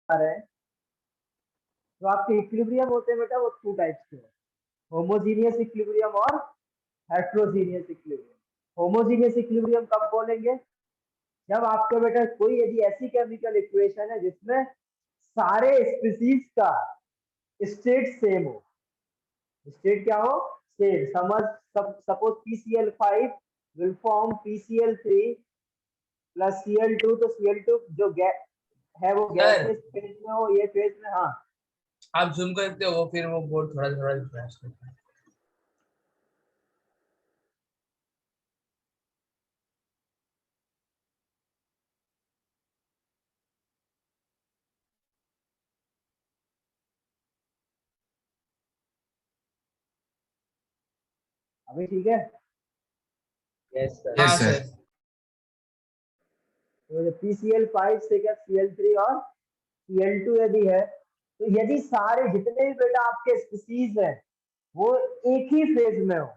रहे हैं, तो आपके इक्विलिब्रियम होते हैं बेटा वो टू टाइप्स के, होमोजीनियस इक्विलिब्रियम और हेट्रोजीनियस इक्विलिब्रियम। होमोजीनियस इक्विलिब्रियम कब बोलेंगे? जब आपके बेटा कोई यदि ऐसी केमिकल इक्वेशन है जिसमें सारे स्पीसीज का स्टेट सेम हो। स्टेट क्या हो? Same. Suppose PCl5 will form PCl3 plus Cl2, तो Cl2 जो गैस है वो गैसियस फेज में हो, ये फेज में। हाँ, आप जूम करते हो फिर वो बोर्ड थोड़ा थोड़ा फ्लैश करता है। अभी ठीक है? Yes sir. हाँ यस सर। सर। तो PCl5 से क्या Cl3 और Cl2 यदि है, तो यदि सारे जितने भी बेटा आपके स्पीसीज हैं वो एक ही फेज में हो,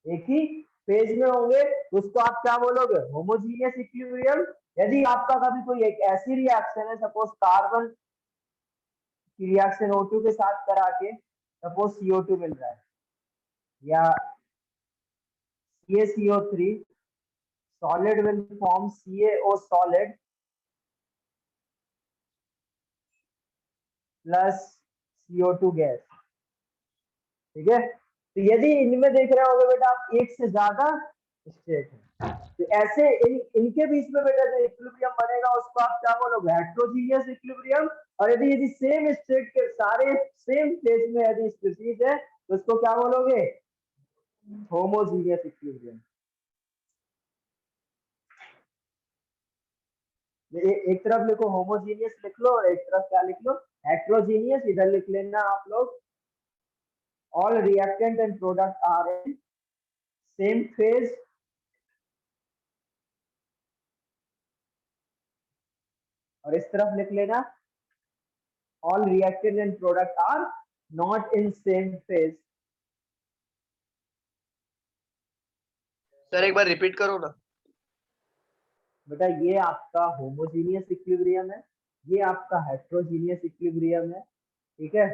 एक ही फेज में होंगे, तो उसको आप क्या बोलोगे? Homogeneous equilibrium. यदि आपका कभी कोई एक ऐसी रिएक्शन है, सपोज कार्बन की रिएक्शन O2 के साथ करा के सपोज CO2 मिल रहा है, या CaCO3, solid will form CaO solid plus CO2 gas. ठीक है, तो यदि इनमें देख रहे होगे बेटा आप एक से ज्यादा स्टेट है, तो ऐसे इनके बीच में बेटा जो इक्विलिब्रियम बनेगा उसको आप क्या बोलोगे? Heterogeneous equilibrium. और यदि यदि सेम स्टेट के सारे सेम फेज में यदि स्पीसीज है तो उसको क्या बोलोगे? Homogeneous equilibrium. एक तरफ लिखो होमोजीनियस लिख लो और एक तरफ क्या लिख लो? हेट्रोजीनियस। इधर लिख लेना आप लोग all reactant and product are in same phase और इस तरफ लिख लेना all reactant and product are not in same phase। Sir एक बार रिपीट करो ना। बेटा ये आपका होमोजीनियस इक्विलिब्रियम है, ये आपका हेट्रोजीनियस इक्विलिब्रियम है। ठीक है,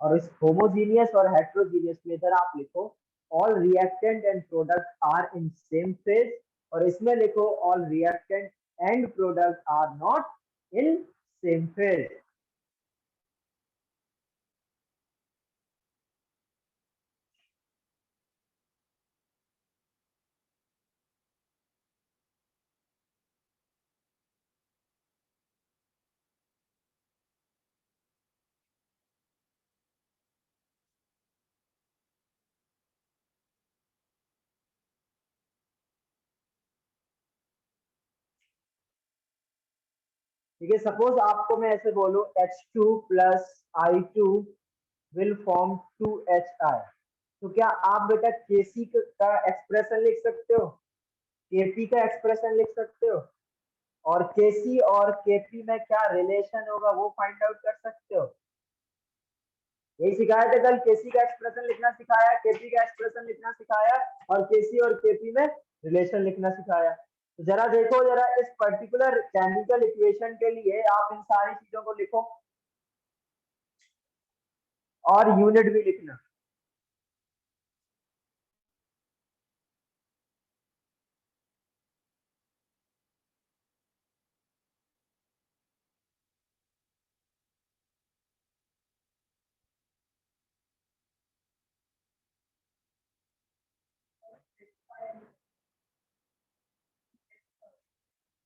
और इस होमोजीनियस और हेट्रोजीनियस में इधर आप लिखो all reactant and product are in same phase, और इसमें लिखो all reactant and product are not in same phase। ठीक है, सपोज आपको मैं ऐसे बोलूं H2 plus I2 will form 2HI, तो क्या आप बेटा Kc का एक्सप्रेशन लिख सकते हो? Kp का एक्सप्रेशन लिख सकते हो? और Kc और Kp में क्या रिलेशन होगा वो फाइंड आउट कर सकते हो? यही सिखाया था कल, Kc का एक्सप्रेशन लिखना सिखाया, Kp का एक्सप्रेशन लिखना सिखाया, और Kc और Kp में रिलेशन लिखना सिखाया। तो जरा देखो, जरा इस पर्टिकुलर केमिकल इक्वेशन के लिए आप इन सारी चीजों को लिखो और यूनिट भी लिखना।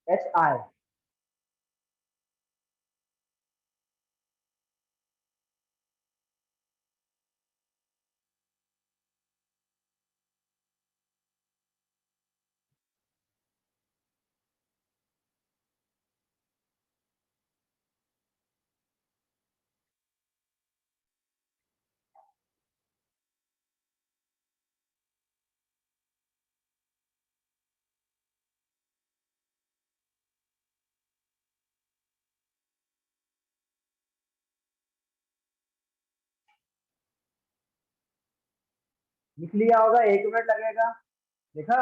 HI लिख लिया होगा, 1 मिनट लगेगा। देखा?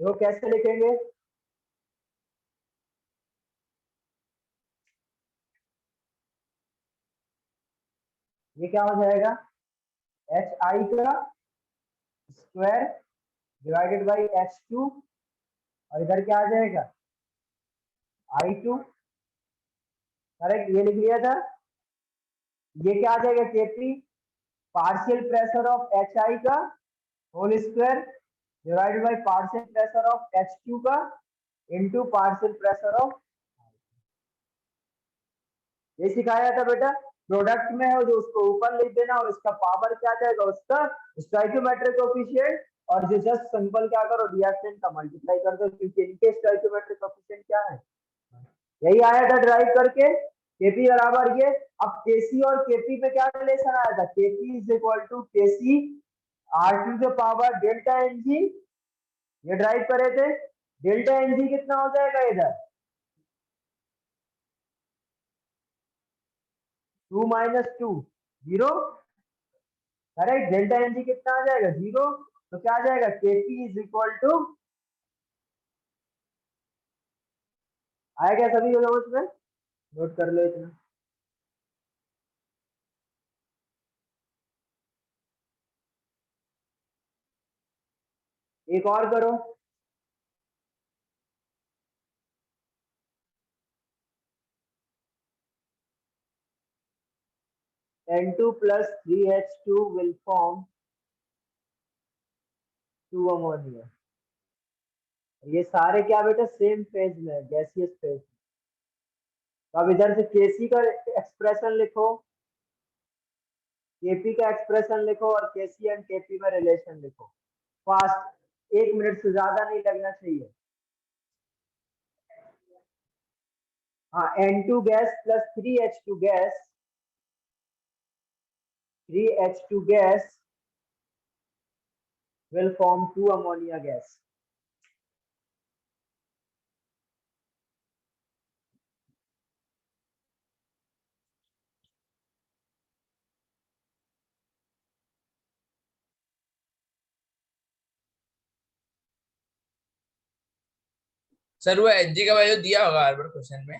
वो कैसे लिखेंगे? ये क्या हो जाएगा? एच आई का square divided by H two, और इधर क्या आ जाएगा? आई टू। करेक्ट, ये लिख लिया था। ये क्या आ जाएगा? KP partial pressure of H I का whole square divided by partial pressure of H two का इनटू पार्शियल प्रेशर ऑफ। ये सिखाया था बेटा। प्रोडक्ट में है जो उसको ऊपर लिख देना, और इसका पावर क्या जाएगा? उसका स्टोइकियोमेट्रिक कोएफिशिएंट, और जो जस्ट सिंपल क्या करो, रिएक्टेंट का मल्टीप्लाई कर दो, क्योंकि इनके स्टोइकियोमेट्रिक कोएफिशिएंट क्या है? यही आया था ड्राइव करके। केपी बराबर ये। अब केसी और केपी में क्या रिलेशन आया था? KP is equal to KC R to the power delta NG. ये ड्राइव करे थे। डेल्टा एनजी कितना हो जाएगा इधर? 2 माइनस 2 0। करेक्ट, डेल्टा एनजी कितना आ जाएगा? 0। तो क्या आ जाएगा? केपी इज इक्वल टू, आया क्या सभी को समझ में? नोट कर लो इतना। एक और करो। N2 plus 3H2 will form 2 ammonia. ये सारे क्या बेटा? सेम फेज में है, गैसियस फेज। तो अब इधर से केसी का एक्सप्रेशन लिखो, केपी का एक्सप्रेशन लिखो, और केसी एंड केपी में रिलेशन लिखो फास्ट। 1 मिनट से ज्यादा नहीं लगना चाहिए। हाँ, N2 gas plus 3H2 gas, 3H2 gas will form 2 ammonia gas. Sir वो एच का वैल्यू दिया होगा हर बार क्वेश्चन में।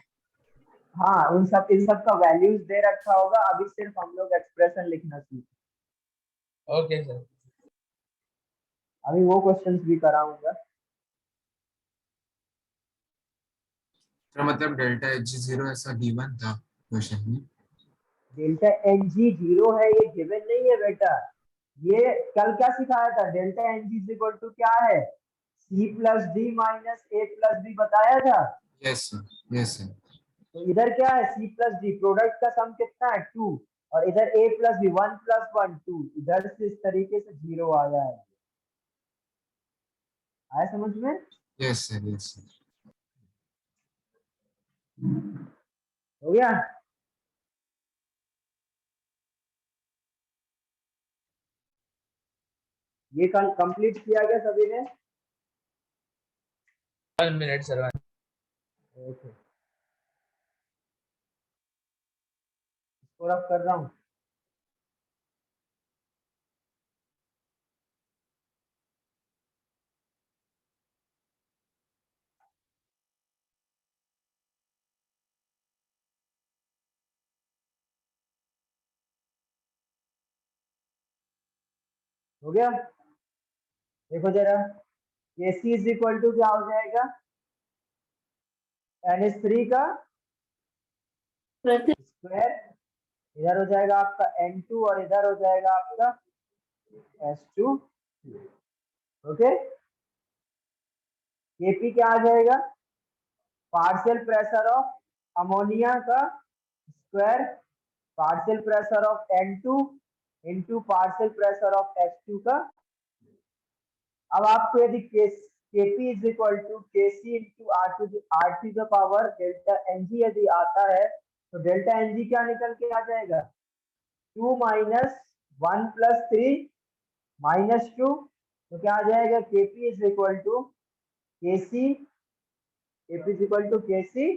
हाँ, इन सब का वैल्यूज दे रखा होगा। अभी सिर्फ हम लोग एक्सप्रेशन लिखना सीखे। Okay sir. अभी वो क्वेश्चंस भी कराऊंगा। तो मतलब डेल्टा एच जीरो ऐसा गिवन था क्वेश्चन में? डेल्टा एन जी 0 है, ये गिवन नहीं है बेटा। ये कल क्या सिखाया था? Delta N G equal to क्या है? C plus D minus A plus B बताया था। Yes sir, yes sir. तो इधर क्या है? सी प्लस डी, प्रोडक्ट का सम कितना है? 2। और इधर ए प्लस बी 1 प्लस 1 2। इधर से इस तरीके से 0 आया है। आया समझ में? Yes sir, yes sir. हो गया? ये कल कंप्लीट किया गया सभी ने? 1 मिनट सर। ओके, इसको रफ कर रहा हूँ। हो गया? देखो जरा, Kc इज इक्वल टू क्या हो जाएगा? NH3 का स्क्वायर, इधर हो जाएगा आपका N2, और इधर हो जाएगा आपका H2। ओके, Kp क्या आ जाएगा? पार्शियल प्रेशर ऑफ अमोनिया का square partial pressure of N2 into partial pressure of H2 का। अब आपको यदि Kp is equal to Kc into R to the power delta Ng यदि आता है, तो डेल्टा Ng क्या निकल के आ जाएगा? 2 माइनस 1 प्लस 3 माइनस 2। तो क्या आ जाएगा? Kp is equal to Kc, Kp is equal to Kc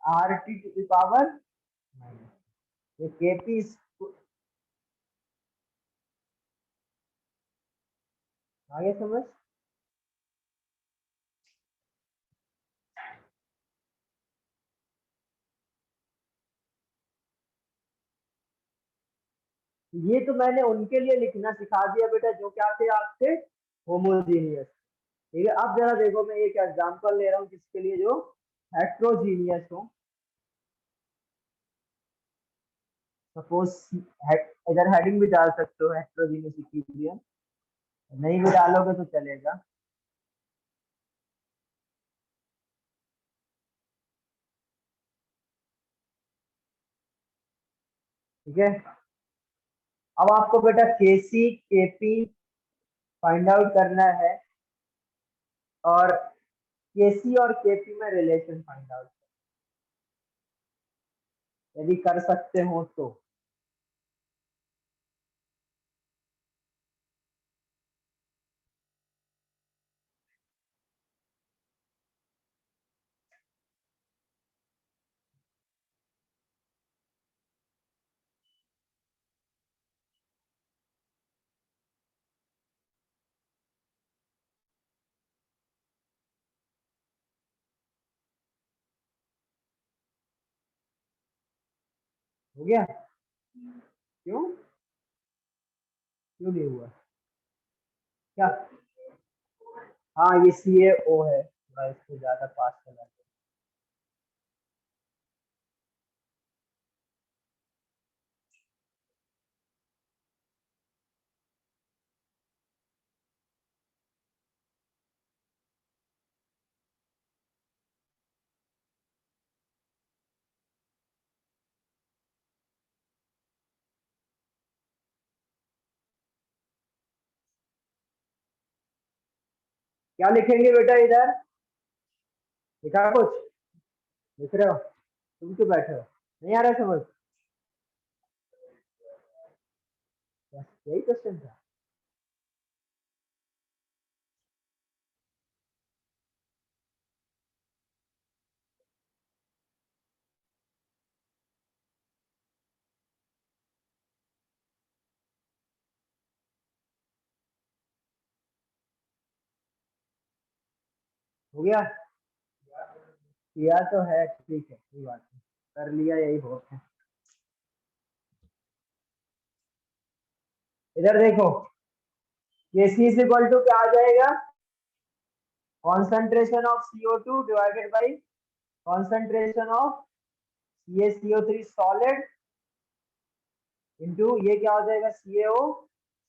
R T to the power. तो Kp आगे समझ? ये तो मैंने उनके लिए लिखना सिखा दिया बेटा जो क्या थे आपके होमोजीनियस। ठीक है, अब जरा देखो मैं एक एग्जांपल ले रहा हूँ किसके लिए, जो हेट्रोजीनियस हो। सपोज इधर हेडिंग भी डाल सकते हो हेट्रोजीनियस इक्विलिब्रियम, नहीं भी डालोगे तो चलेगा। ठीक है, अब आपको बेटा केसी केपी फाइंड आउट करना है और केसी और केपी में रिलेशन फाइंड आउट यदि कर सकते हो तो। हो गया? क्यों क्यों नहीं हुआ क्या? हाँ ये सी ए ओ है, थोड़ा इसको ज्यादा पास करना है। क्या लिखेंगे बेटा इधर? लिखा कुछ? लिख रहे हो? तुम क्यों बैठे हो? नहीं आ रहा समझ? बस यही क्वेश्चन था। हो गया? किया तो है, ठीक है कोई बात नहीं, कर लिया यही बहुत है। इधर देखो, Kc इज इक्वल टू क्या आ जाएगा? Concentration of CO2 divided by concentration of CaCO3 solid into ये क्या हो जाएगा CaO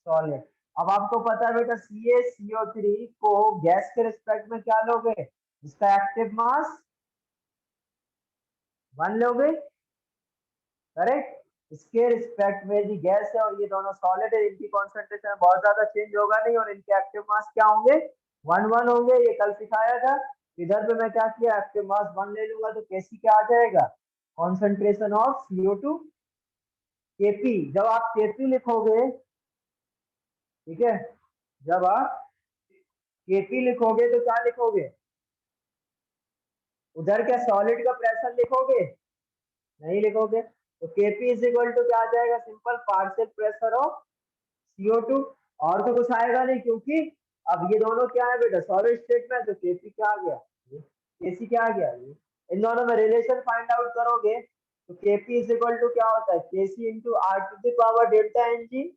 सॉलिड। अब आपको पता है बेटा CaCO3 को गैस के रिस्पेक्ट में क्या लोगे? इसका एक्टिव मास 1 लोगे, करेक्ट? इसके रिस्पेक्ट में भी गैस है और ये दोनों सॉलिड है, इनकी कॉन्सेंट्रेशन बहुत ज्यादा चेंज होगा नहीं और इनके एक्टिव मास क्या होंगे? 1 होंगे। ये कल सिखाया था। इधर पे मैं क्या किया, एक्टिव मास 1 ले लूंगा तो कैसी क्या आ जाएगा? Concentration of CO2 Kp। जब आप Kp लिखोगे, ठीक है, जब आप Kp लिखोगे तो क्या लिखोगे? उधर क्या सॉलिड का प्रेशर लिखोगे? नहीं लिखोगे। तो Kp इज इक्वल टू क्या आ जाएगा? Simple partial pressure of CO2। और तो कुछ आएगा नहीं, क्योंकि अब ये दोनों क्या है बेटा? सॉलिड स्टेट में, तो Kp क्या आ गया? Kc क्या आ गया? इन दोनों में रिलेशन फाइंड आउट करोगे तो Kp इज इक्वल टू क्या होता है? Kc into R to the power delta Ng,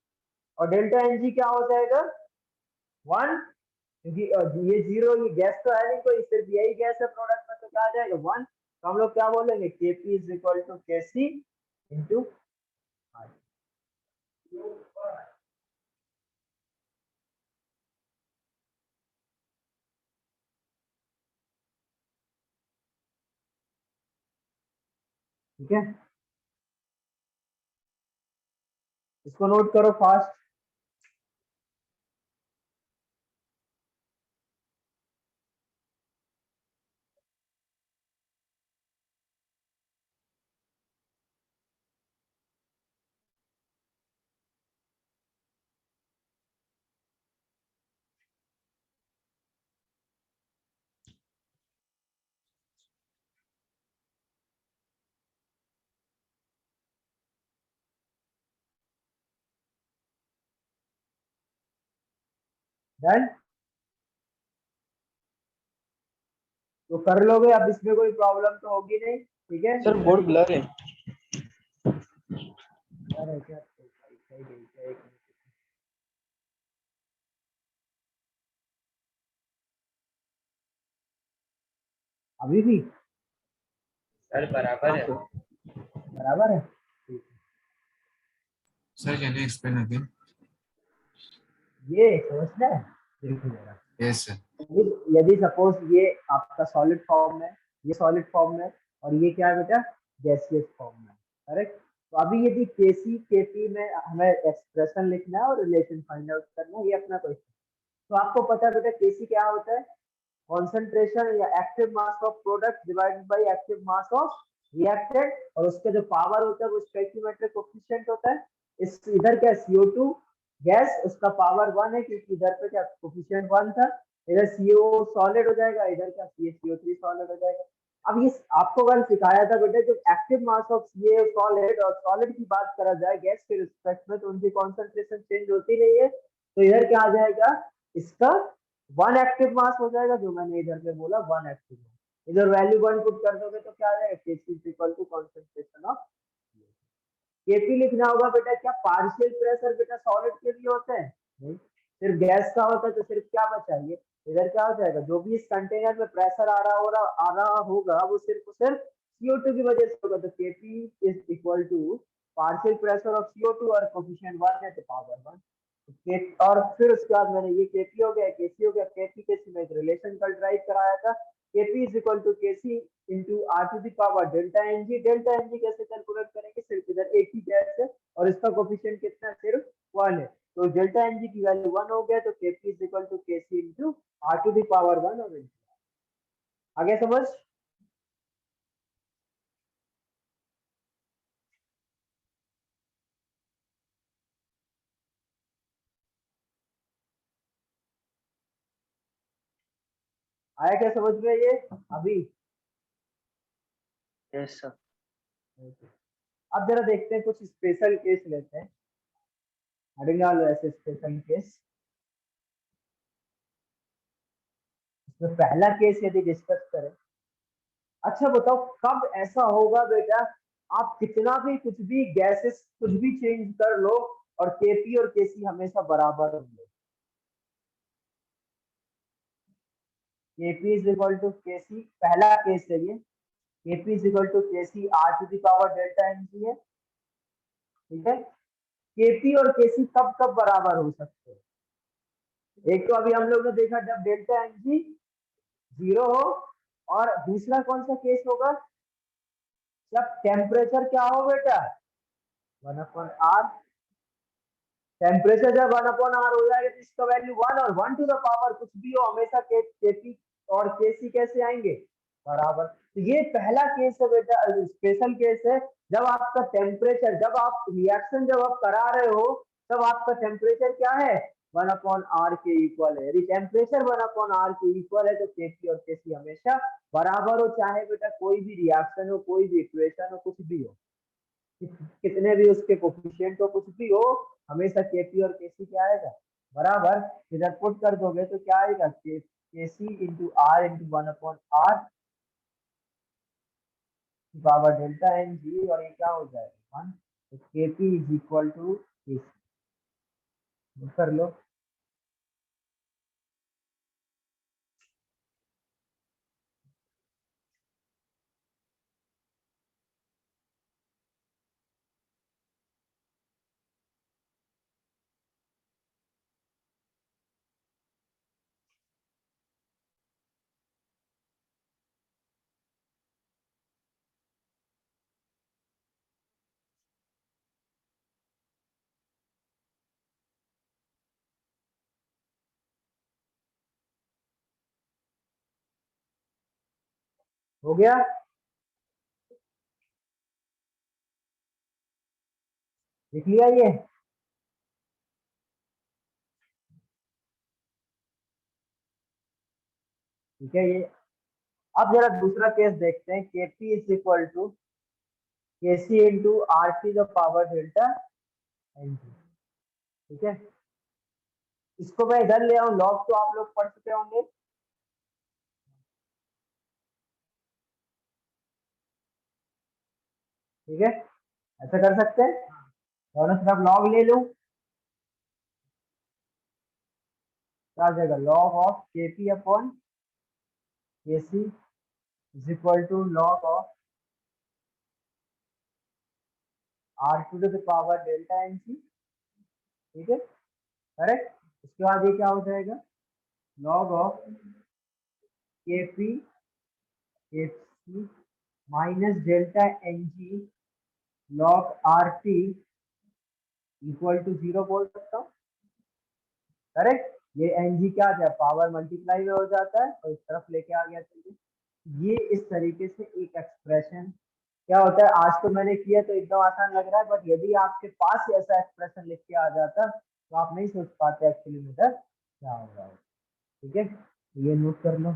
और डेल्टा Ng क्या हो जाएगा? 1, क्योंकि ये 0, ये गैस तो है नहीं कोई, सिर्फ यही गैस है प्रोडक्ट में, तो क्या आ जाएगा? 1। तो हम लोग क्या बोलेंगे? Kp is equal to Kc into R. ठीक है, इसको नोट करो फास्ट। डन? तो कर लोगे, अब इसमें कोई प्रॉब्लम तो होगी नहीं, ठीक है? सर बोर्ड ब्लर है। अरे क्या सही गई क्या? एक मिनट। अभी भी सर बराबर है। बराबर है, ठीक है। Sir, can you explain again? ये समझना है, देखो जरा। Yes, sir. यदि सपोज ये आपका सॉलिड फॉर्म है, ये सॉलिड फॉर्म में, और ये क्या है बेटा, गैसियस फॉर्म में, करेक्ट। तो अभी यदि केसी केपी में हमें एक्सप्रेशन लिखना है और रिलेशन फाइंड आउट करना है, ये अपना क्वेश्चन। तो आपको पता है बेटा केसी क्या होता है, कॉन्सेंट्रेशन या active mass of product divided by active mass of reactant, और उसका जो पावर होता है वो स्टोइकियोमेट्रिक कोएफिशिएंट होता है। इस इधर क्या CO2 गैस, उसका पावर 1 है क्योंकि इधर पे क्या कोएफिशिएंट 1 था। इधर CO सॉलिड हो जाएगा, इधर क्या CaCO3 सॉलिड हो जाएगा। अब ये आपको कल सिखाया था बेटा, जब active mass of Ca solid और सॉलिड की बात करा जाए गैस के रिस्पेक्ट में, तो उनकी कॉन्सेंट्रेशन चेंज होती नहीं है। तो इधर क्या आ जाएगा, इसका 1 एक्टिव मास हो जाएगा, जो मैंने इधर पे बोला 1 एक्टिव मास। इधर वैल्यू 1 पुट कर दोगे तो क्या आ जाएगा, Kc कॉन्सेंट्रेशन ऑफ। केपी लिखना होगा बेटा, क्या पार्शियल प्रेशर बेटा सॉलिड के भी होते हैं? नहीं, सिर्फ गैस का होता है। तो सिर्फ क्या बचा, ये इधर क्या हो जाएगा, जो भी इस कंटेनर में प्रेशर आ रहा होगा वो सिर्फ CO2 की वजह से होगा। तो KP is equal to partial pressure of CO2 और कोफिशिएंट 1 है तो पावर 1। और फिर उसके बाद मैंने ये केपी हो गया, केसी हो गया, केपी केसी में एक रिलेशन कल ड्राइव कराया था, KP is equal to KC into R to the power delta NG. Delta NG कैसे कैलकुलेट करेंगे, सिर्फ इधर एक ही गैस है और इसका कोफिशिएंट कितना है, सिर्फ 1 है। तो डेल्टा एनजी की वैल्यू 1 हो गया, तो KP is equal to KC into R to the power 1 और आगे समझ। आया क्या समझ में ये अभी? Yes sir. अब जरा देखते हैं, कुछ स्पेशल केस लेते हैं। ऐसे स्पेशल केस, तो पहला केस यदि डिस्कस करें, अच्छा बताओ कब ऐसा होगा बेटा, आप कितना भी कुछ भी गैसेस कुछ भी चेंज कर लो और केपी और केसी हमेशा बराबर होंगे। KP is equal to KC, पहला केस है ये, KP is equal to KC R to the power delta NG है, ठीक है। केपी और केसी कब कब बराबर हो सकते हैं, एक तो अभी हम लोग ने देखा जब डेल्टा एनजी 0 हो, और दूसरा कौन सा केस होगा, जब टेम्परेचर क्या हो बेटा, 1/r। टेम्परेचर जब 1/r हो जाएगा तो इसका वैल्यू 1, और 1 टू द पावर कुछ भी हो हमेशा केपी और केसी कैसे आएंगे, बराबर। तो ये पहला केस है बेटा, स्पेशल केस है, जब आपका टेम्परेचर, जब आप रिएक्शन जब आप करा रहे हो, तब आपका टेम्परेचर क्या है, 1/r के इक्वल है। यदि टेम्परेचर 1/r के इक्वल है तो केपी और केसी हमेशा बराबर हो, चाहे बेटा कोई भी रिएक्शन हो, कोई भी इक्वेशन हो, कुछ भी हो, कितने भी उसके कोफिशिएंट हो, कुछ भी हो, हमेशा केपी और केसी क्या आएगा, बराबर। इधर पुट कर दोगे तो क्या आएगा, KC into R into 1/r power delta N G, और ये क्या हो जाएगा 1। तो KP is equal to KC, कर लो। हो गया, लिख लिया ये। ठीक है ये। अब जरा दूसरा केस देखते हैं, KP is equal to KC into R T the power delta N G, ठीक है। इसको मैं इधर ले आऊं, लॉग तो आप लोग पढ़ चुके होंगे, ठीक है, ऐसा कर सकते हैं। दोनों तरफ लॉग ले लूं, क्या आ जाएगा, log of K P upon K C is equal to log of R to the power delta N C. ठीक है, करेक्ट। उसके बाद ये क्या हो जाएगा, log of K P K C minus delta N G log R T equal to 0 बोल सकता हूँ, करेक्ट। ये एन जी क्या है, पावर मल्टीप्लाई में हो जाता है और इस तरफ लेके आ गया चलिए। ये इस तरीके से एक एक्सप्रेशन क्या होता है, आज तो मैंने किया तो एकदम आसान लग रहा है, बट यदि आपके पास ऐसा एक्सप्रेशन लिख के आ जाता तो आप नहीं सोच पाते एक्चुअली में क्या हो रहा है। ठीक है, ये नोट कर लो,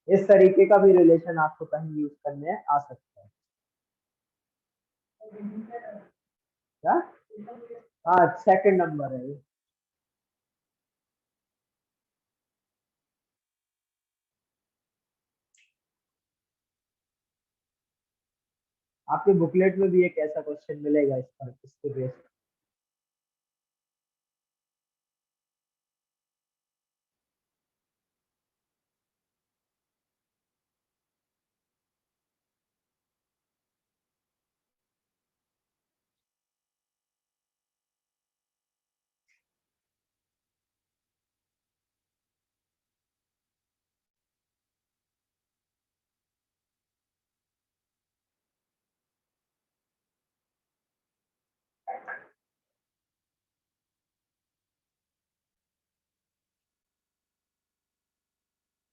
इस तरीके का भी रिलेशन आपको कहीं यूज करने आ सकता है। क्या, हाँ सेकंड नंबर है ये। आपके बुकलेट में भी एक ऐसा क्वेश्चन मिलेगा इस पर, इसके बेस पर।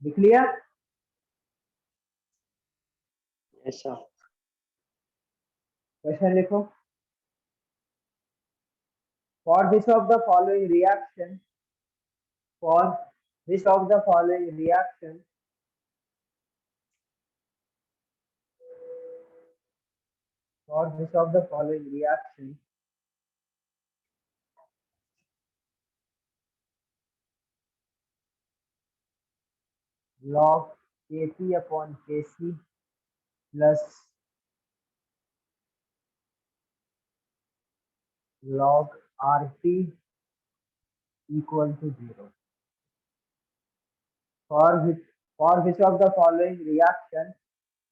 लिख लिया, ऐसा क्वेश्चन लिखो। For this of the following reaction, for this of the following reaction for this of the following reaction, log Kp upon Kc plus log Rt equal to 0. For which of the following reaction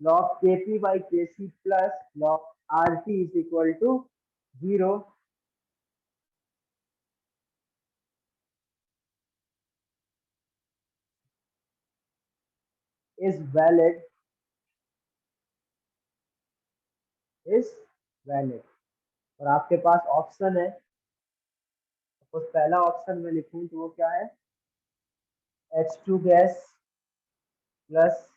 log Kp by Kc plus log Rt is equal to 0 is valid, is valid। और आपके पास option है, suppose पहला option में लिखूं तो वो क्या है, H2 gas plus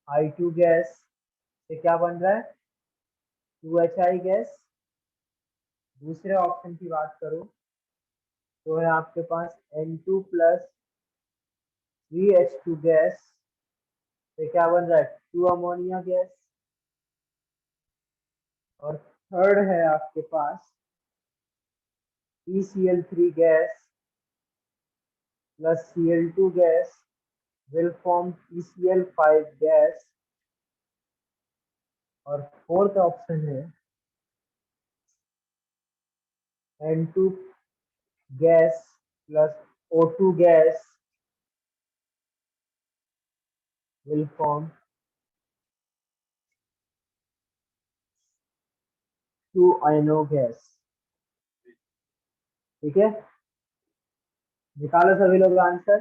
I2 gas से क्या बन रहा है, 2HI गैस। दूसरे ऑप्शन की बात करूं तो है आपके पास N2 प्लस 3H2 गैस से क्या बन रहा है, 2 अमोनिया गैस। और थर्ड है आपके पास ECl3 gas plus Cl2 gas will form ECl5 gas. और फोर्थ ऑप्शन है N2 gas plus O2 gas will form 2 gas. ठीक है, निकालो सभी लोग आंसर,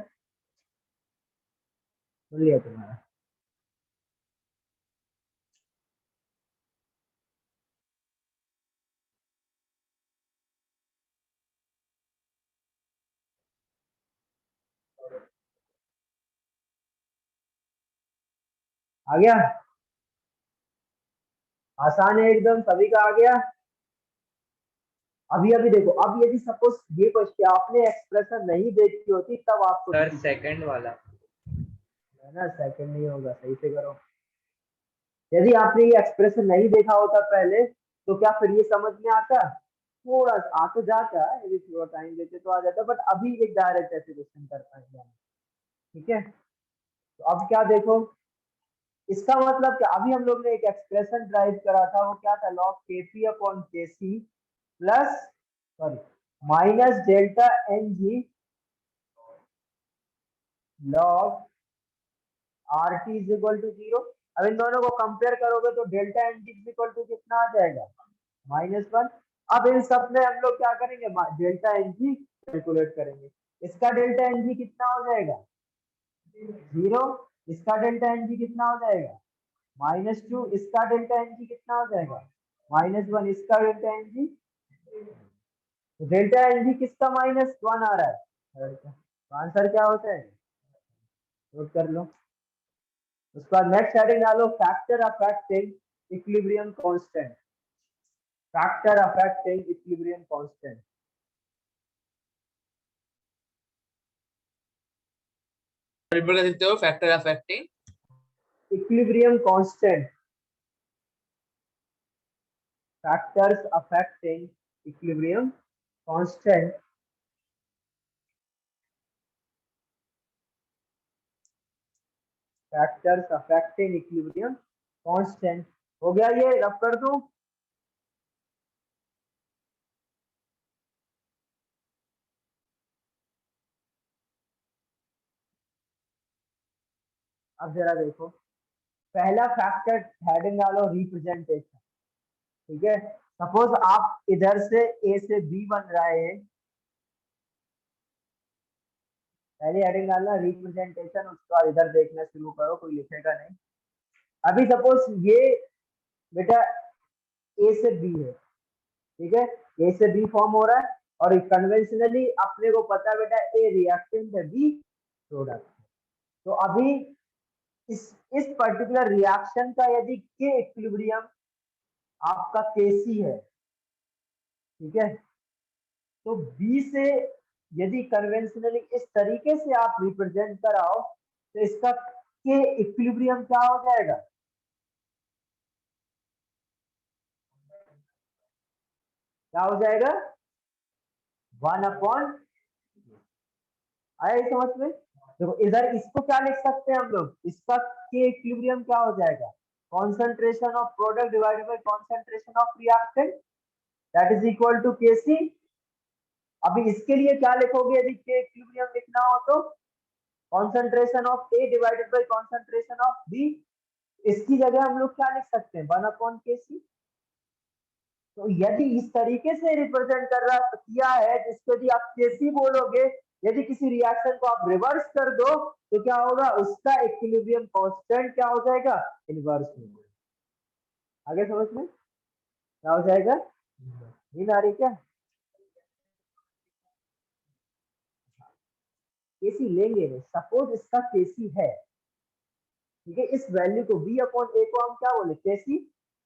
सुन लिया तुम्हारा। आ गया, आसान है एकदम, सभी का आ गया। अभी अभी देखो, अब यदि सपोज ये क्वेश्चन आपने एक्सप्रेशन नहीं देखी होती तब आपको सर सेकंड वाला है ना, सेकंड नहीं होगा, सही से करो। यदि आपने ये एक्सप्रेशन नहीं देखा होता पहले तो क्या फिर ये समझ में आता, थोड़ा सा आ तो जाता है, यदि थोड़ा टाइम देते तो आ जाता, बट अभी एक डायरेक्ट ऐसे क्वेश्चन करता है। ठीक है, तो अब क्या देखो, इसका मतलब क्या, अभी हम लोग ने एक एक्सप्रेशन ड्राइव करा था, वो क्या था, log Kp upon Kc plus sorry minus delta N G log R T is equal to 0। अब इन दोनों को कंपेयर करोगे तो delta N T is equal to कितना आ जाएगा, -1। अब इन सब में हम लोग क्या करेंगे, डेल्टा एन जी कैलकुलेट करेंगे। इसका डेल्टा एन जी कितना हो जाएगा 0, इसका डेल्टा एन जी कितना हो जाएगा -2, इसका डेल्टा एन जी कितना हो जाएगा -1, इसका डेल्टा एन जी, तो डेल्टा एन जी किसका -1 आ रहा है, तो आंसर क्या होता है, नोट कर लो। उसके बाद नेक्स्ट हेडिंग डालो, factor affecting equilibrium constant, factor affecting equilibrium constant. Repeat कर सकते हो, factor affecting equilibrium constant, factors affecting equilibrium constant, factors affecting equilibrium constant। हो गया, ये रब कर दूं। अब जरा देखो, पहला फैक्टर हेडिंग डालो रिप्रेजेंटेशन, ठीक है। सपोज आप इधर से ए से बी बन रहा है, पहली हेडिंग डालना रिप्रेजेंटेशन, उसके बाद इधर देखना शुरू करो, कोई लिखेगा नहीं। अभी सपोज ये बेटा ए से बी है, ठीक है, ए से बी फॉर्म हो रहा है, और कन्वेंशनली अपने को पता है बेटा ए रिएक्टेंट है, बी प्रोडक्ट। तो अभी इस पर्टिकुलर रिएक्शन का यदि के इक्विलिब्रियम आपका केसी है, ठीक है, तो बी से यदि कन्वेंशनली इस तरीके से आप रिप्रेजेंट कराओ तो इसका के इक्विलिब्रियम क्या हो जाएगा, क्या हो जाएगा 1/, आया ये समझ में। देखो इधर इसको क्या लिख सकते हैं हम लोग, इसका के इक्विलिब्रियम क्या हो जाएगा, concentration of product divided by concentration of reactant, that is equal to KC. अभी इसके लिए क्या लिखोगे, यदि के इक्विलिब्रियम लिखना हो तो concentration of A divided by concentration of B. इसकी जगह हम लोग क्या लिख सकते हैं 1/kc। तो यदि इस तरीके से रिप्रेजेंट कर रहा किया है, जिसको यदि आप केसी बोलोगे, यदि किसी रिएक्शन को आप रिवर्स कर दो तो क्या होगा, उसका इक्विलिब्रियम कांस्टेंट क्या हो जाएगा, इनवर्स में। आगे समझ में क्या हो जाएगा, नींद आ रही क्या, केसी लेंगे, सपोज इसका केसी है, ठीक है, इस वैल्यू को v अपॉन ए को हम क्या बोले केसी,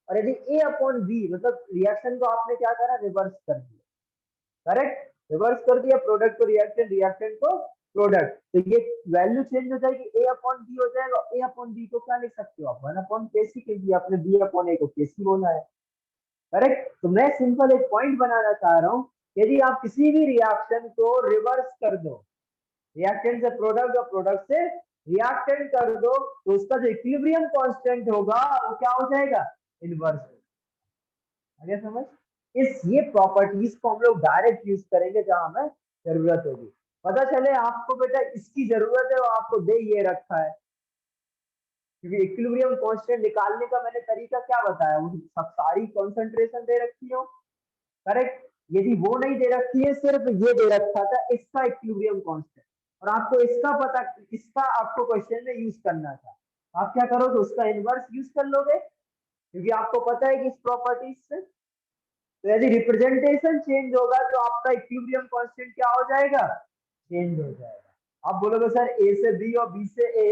और यदि a अपॉन v मतलब रिएक्शन को आपने क्या करा, रिवर्स कर दिया, करेक्ट, रिवर्स कर दिया, प्रोडक्ट को रिएक्टेंट, रिएक्टेंट को प्रोडक्ट, तो ये वैल्यू चेंज हो जाएगी, a अपॉन b हो जाएगा। a अपॉन b को क्या लिख सकते हो आप 1/kc, क्योंकि आपने b अपॉन a को kc बोला है, करेक्ट। तो मैं सिंपल एक पॉइंट बनाना चाह रहा हूँ, यदि आप किसी भी रिएक्शन को रिवर्स कर दो, रिएक्टेंट से प्रोडक्ट और प्रोडक्ट से रिएक्टेंट कर दो, तो उसका जो इक्विलिब्रियम कांस्टेंट होगा वो क्या हो जाएगा, इनवर्स। आगे समझ, इस ये प्रॉपर्टीज को हम लोग डायरेक्ट यूज करेंगे जहां हमें जरूरत होगी। पता चले आपको बेटा इसकी जरूरत है, वो आपको दे ये रखा है, क्योंकि इक्विलिब्रियम कांस्टेंट निकालने का मैंने तरीका क्या बताया, वो सब सारी कॉन्सेंट्रेशन दे रखी हो, करेक्ट। यदि वो नहीं दे रखी है, सिर्फ ये दे रखा था इसका इक्विलिब्रियम कांस्टेंट, और आपको इसका पता, इसका आपको क्वेश्चन में यूज करना था, आप क्या करोगे, उसका इनवर्स यूज कर लोगे, क्योंकि आपको पता है कि इस प्रॉपर्टीज से। तो यदि रिप्रेजेंटेशन चेंज होगा तो आपका इक्विलिब्रियम कांस्टेंट क्या हो जाएगा, चेंज हो जाएगा। आप बोलोगे सर ए से बी और बी से ए,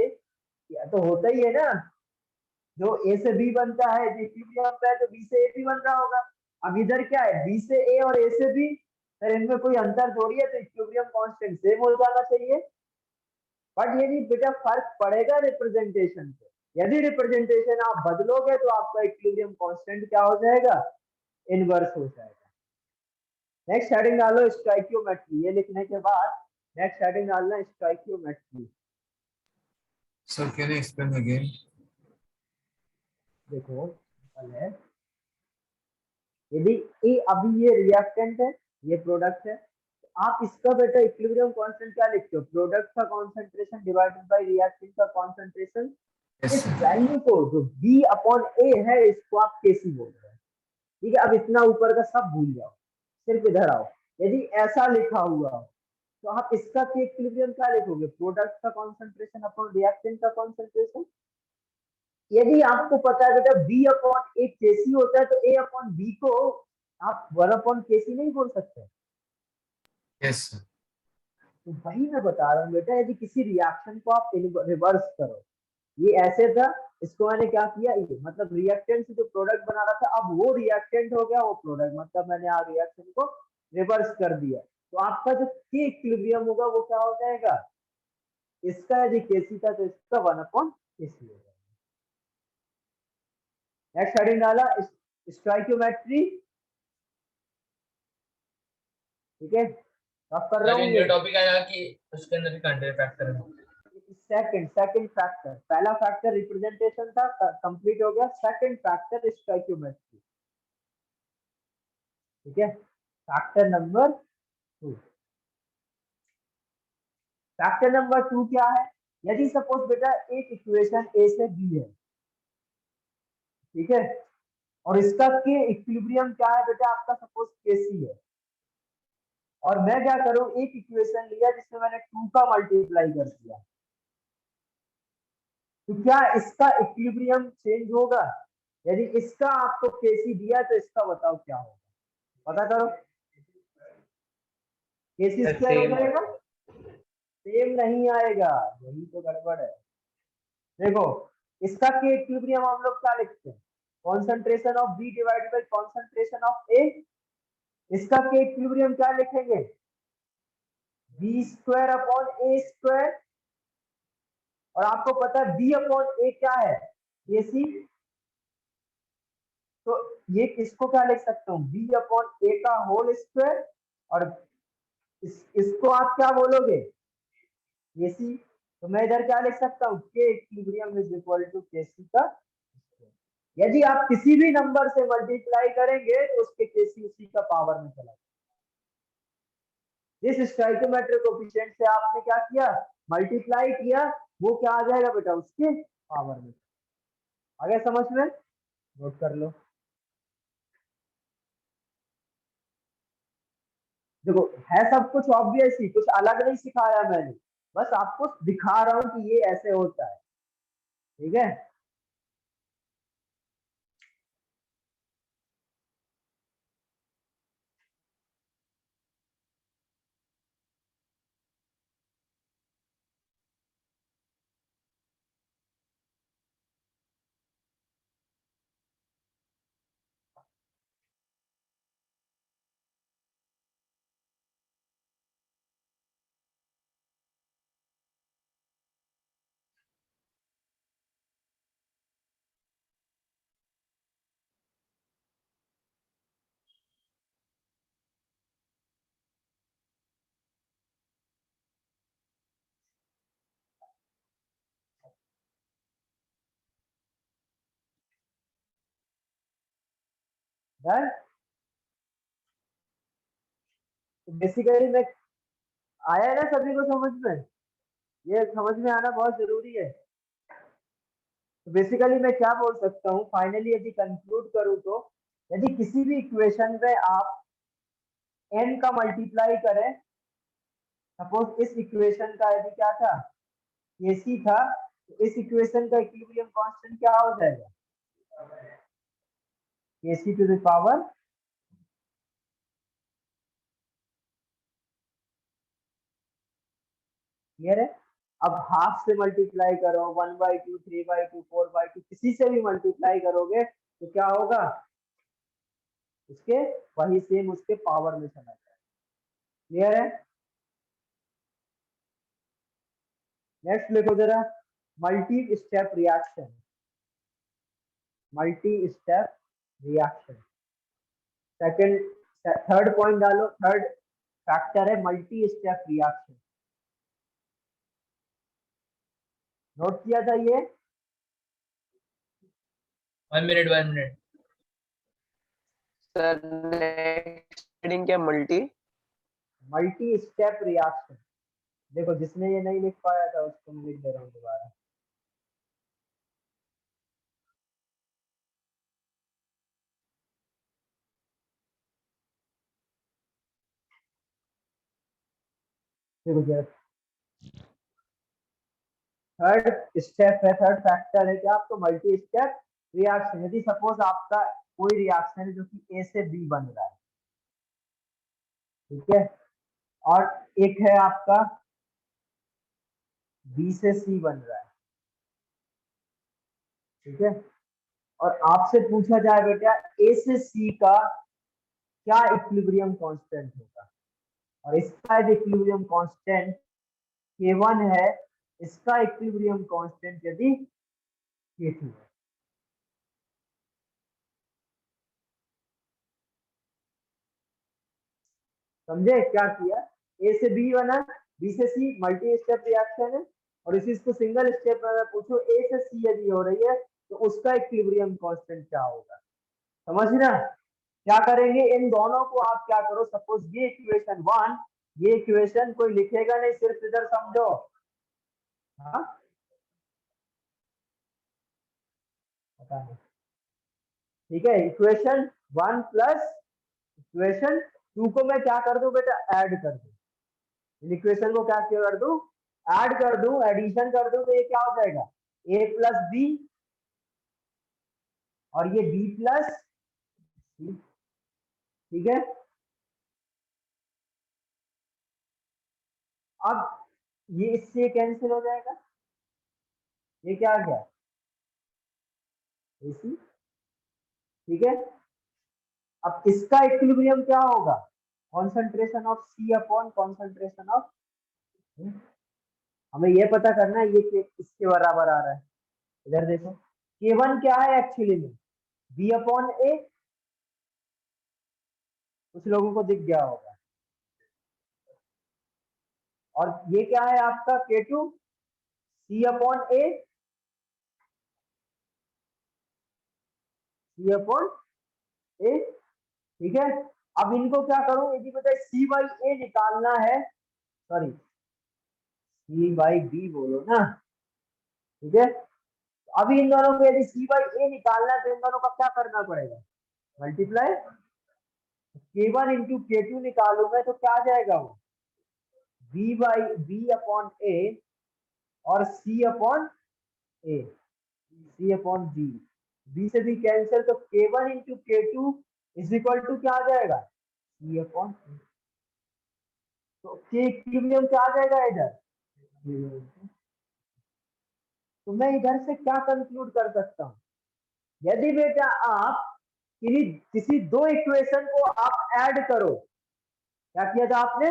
या तो होता ही है ना, जो ए से बी बनता है इक्विलिब्रियम पे, तो बी से ए भी बन रहा होगा। अब इधर क्या है, बी से ए और ए से बी, सर इनमें कोई अंतर थोड़ी है, तो इक्विलिब्रियम कांस्टेंट सेम हो जाना चाहिए। बट यदि बेटा फर्क पड़ेगा रिप्रेजेंटेशन से, यदि रिप्रेजेंटेशन आप बदलोगे तो आपका इक्विलिब्रियम कांस्टेंट क्या हो जाएगा, इनवर्स हो जाएगा। नेक्स्ट हेडिंग डालो स्टोइकियोमेट्री, ये लिखने के बाद नेक्स्ट हेडिंग डालना stoichiometry. Sir, can you explain again? देखो सिंपल है, यदि ए अभी ये रिएक्टेंट है, ये प्रोडक्ट है, तो आप इसका बेटा इक्विलिब्रियम कांस्टेंट क्या लिखते हो? प्रोडक्ट का कॉन्सेंट्रेशन डिवाइडेड बाय रिएक्टेंट का कॉन्सेंट्रेशन। यस इस सर। वैल्यू को जो बी अपॉन ए है इसको आप केसी बोल रहे हैं। ठीक है, अब इतना ऊपर का सब भूल जाओ, सिर्फ इधर आओ। यदि ऐसा लिखा हुआ हो तो आप इसका के इक्विलिब्रियम क्या लिखोगे? प्रोडक्ट का कॉन्सेंट्रेशन अपॉन रिएक्टेंट का कॉन्सेंट्रेशन। यदि आपको पता है बेटा बी अपॉन ए केसी होता है, तो ए अपॉन बी को आप वन अपॉन केसी नहीं बोल सकते। Yes sir. तो वही मैं बता रहा हूँ बेटा, यदि किसी रिएक्शन को आप रिवर्स करो, ये ऐसे था, इसको मैंने क्या किया, ये मतलब रिएक्टेंट से जो प्रोडक्ट बना रहा था अब वो रिएक्टेंट हो गया, वो प्रोडक्ट, मतलब मैंने आप रिएक्शन को रिवर्स कर दिया। तो आपका जो के इक्विलिब्रियम होगा वो क्या हो जाएगा? इसका यदि केसी था तो इसका वन अपॉन केसी होगा। नेक्स्ट हेडिंग डाला स्टोइकियोमेट्री। ठीक है, अब कर रहा सर हूँ ये ये न्यू टॉपिक आया कि उसके अंदर भी कंट्री फैक्टर है। Second factor. पहला फैक्टर रिप्रेजेंटेशन था, कंप्लीट हो गया। Second factor stoichiometry. ठीक है, फैक्टर नंबर 2। फैक्टर नंबर 2 क्या है? यदि सपोज बेटा एक इक्वेशन ए से बी है, ठीक है, और इसका के इक्विलिब्रियम क्या है बेटा? आपका सपोज केसी है, और मैं क्या करूं, एक इक्वेशन लिया जिसमें मैंने 2 का मल्टीप्लाई कर दिया, तो क्या इसका इक्विलिब्रियम चेंज होगा? यदि इसका आपको केसी दिया तो इसका बताओ क्या होगा, पता करो। केसी स्क्वायर हो सेम जाएगा? सेम नहीं आएगा, यही तो गड़बड़ है। देखो, इसका के इक्विलिब्रियम हम लोग क्या लिखते हैं? Concentration of B divided by concentration of A. इसका के इक्विलिब्रियम क्या लिखेंगे? B square upon A square. और आपको पता है बी अपॉन ए क्या है? ए सी। तो ये किसको क्या लिख सकता हूँ? बी अपॉन ए का होल स्क्वायर। और इसको आप क्या बोलोगे? ए सी। तो मैं इधर क्या लिख सकता हूँ? के इक्विलिब्रियम इज इक्वल टू के सी का। यदि आप किसी भी नंबर से मल्टीप्लाई करेंगे तो उसके केसी उसी का पावर में चला जाएगा। जिस स्टोइकियोमेट्रिक कोएफिशिएंट से आपने क्या किया, मल्टीप्लाई किया, वो क्या आ जाएगा बेटा? उसके पावर में। आगे समझ में? नोट कर लो। देखो, है सब कुछ ऑब्वियस ही, कुछ अलग नहीं सिखाया मैंने, बस आपको दिखा रहा हूं कि ये ऐसे होता है। ठीक है, डन। तो बेसिकली मैं, आया ना सभी को समझ में? ये समझ में आना बहुत जरूरी है। तो बेसिकली मैं क्या बोल सकता हूँ फाइनली, यदि कंक्लूड करूँ तो, यदि किसी भी इक्वेशन में आप n का मल्टीप्लाई करें, सपोज इस इक्वेशन का यदि क्या था, Kc था, तो इस इक्वेशन का इक्विलिब्रियम कांस्टेंट क्या हो जाएगा? Kc to the power. Clear है? अब हाफ से मल्टीप्लाई करो, 1/2, 3/2, 4/2, किसी से भी मल्टीप्लाई करोगे तो क्या होगा? उसके वही सेम उसके पावर में चला जाएगा। क्लियर है? नेक्स्ट लिखो जरा, multi step reaction. Multi step reaction second, third point डालो। थर्ड फैक्टर है मल्टी स्टेप रिएक्शन। नोट किया था ये? 1 minute 1 minute. Sir next heading क्या, मल्टी? Multi step reaction. देखो जिसने ये नहीं लिख पाया था उसको मैं लिख दे रहा हूँ दोबारा। देखो थर्ड स्टेप है, थर्ड फैक्टर है क्या आपको, मल्टी स्टेप रिएक्शन। यदि सपोज आपका कोई रिएक्शन है जो कि ए से बी बन रहा है, ठीक है, और एक है आपका बी से सी बन रहा है, ठीक है, और आपसे पूछा जाए बेटा ए से सी का क्या इक्विलिब्रियम कांस्टेंट होगा, और इसका इक्विलिब्रियम कांस्टेंट K1 है, इसका इक्विलिब्रियम कांस्टेंट यदि K2 है। समझे क्या किया, ए से बी बना, बी से सी मल्टी स्टेप रिएक्शन है, और इसी को सिंगल स्टेप में पूछो ए से सी यदि हो रही है तो उसका इक्विलिब्रियम कांस्टेंट क्या होगा। समझना क्या करेंगे, इन दोनों को आप क्या करो, सपोज ये इक्वेशन 1, ये इक्वेशन कोई लिखेगा नहीं, सिर्फ इधर समझो। हाँ पता नहीं, ठीक है, इक्वेशन 1 प्लस इक्वेशन 2 को मैं क्या कर दूं बेटा, ऐड कर दूं, इक्वेशन को क्या कर दूं, ऐड कर दूं, एडिशन कर दूं, तो ये क्या हो जाएगा, ए प्लस बी, और ये बी प्लस सी, ठीक है। अब ये इससे कैंसिल हो जाएगा, ये क्या आ गया, AC, ठीक है। अब इसका इक्विलिब्रियम क्या होगा, concentration of C upon concentration of, हमें ये पता करना है ये किसके बराबर आ रहा है। इधर देखो K1 क्या है एक्चुअली में, B अपॉन A, कुछ लोगों को दिख गया होगा, और ये क्या है आपका K2, C upon A, C upon A, ठीक है। अब इनको क्या करूं, यदि बेटा C बाई A निकालना है, सॉरी C बाई B बोलो ना, ठीक है। अभी इन दोनों को यदि C बाई A निकालना है तो इन दोनों का क्या करना पड़ेगा, मल्टीप्लाई, K1 इंटू K2 निकालूंगा तो क्या आ जाएगा वो, B by B upon A, और C upon A, C upon B, B से B कैंसिल, तो K1 into K2 is equal to क्या आ जाएगा, C अपॉन A, तो K इक्विलिब्रियम क्या आ जाएगा इधर, तो मैं इधर से क्या कंक्लूड कर सकता हूँ, यदि बेटा आप किसी दो इक्वेशन को आप ऐड करो, क्या किया था आपने,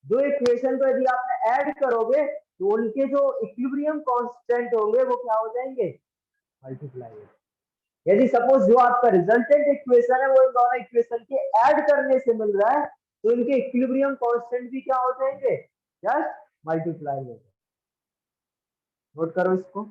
दो इक्वेशन को यदि आप ऐड करोगे तो उनके जो इक्विलिब्रियम कांस्टेंट होंगे वो क्या हो जाएंगे, मल्टीप्लाई। यदि सपोज जो आपका रिजल्टेंट इक्वेशन है वो इन दोनों इक्वेशन के ऐड करने से मिल रहा है तो इनके इक्विलिब्रियम कांस्टेंट भी क्या हो जाएंगे, जस्ट मल्टीप्लाई हो जाएंगे। नोट करो इसको,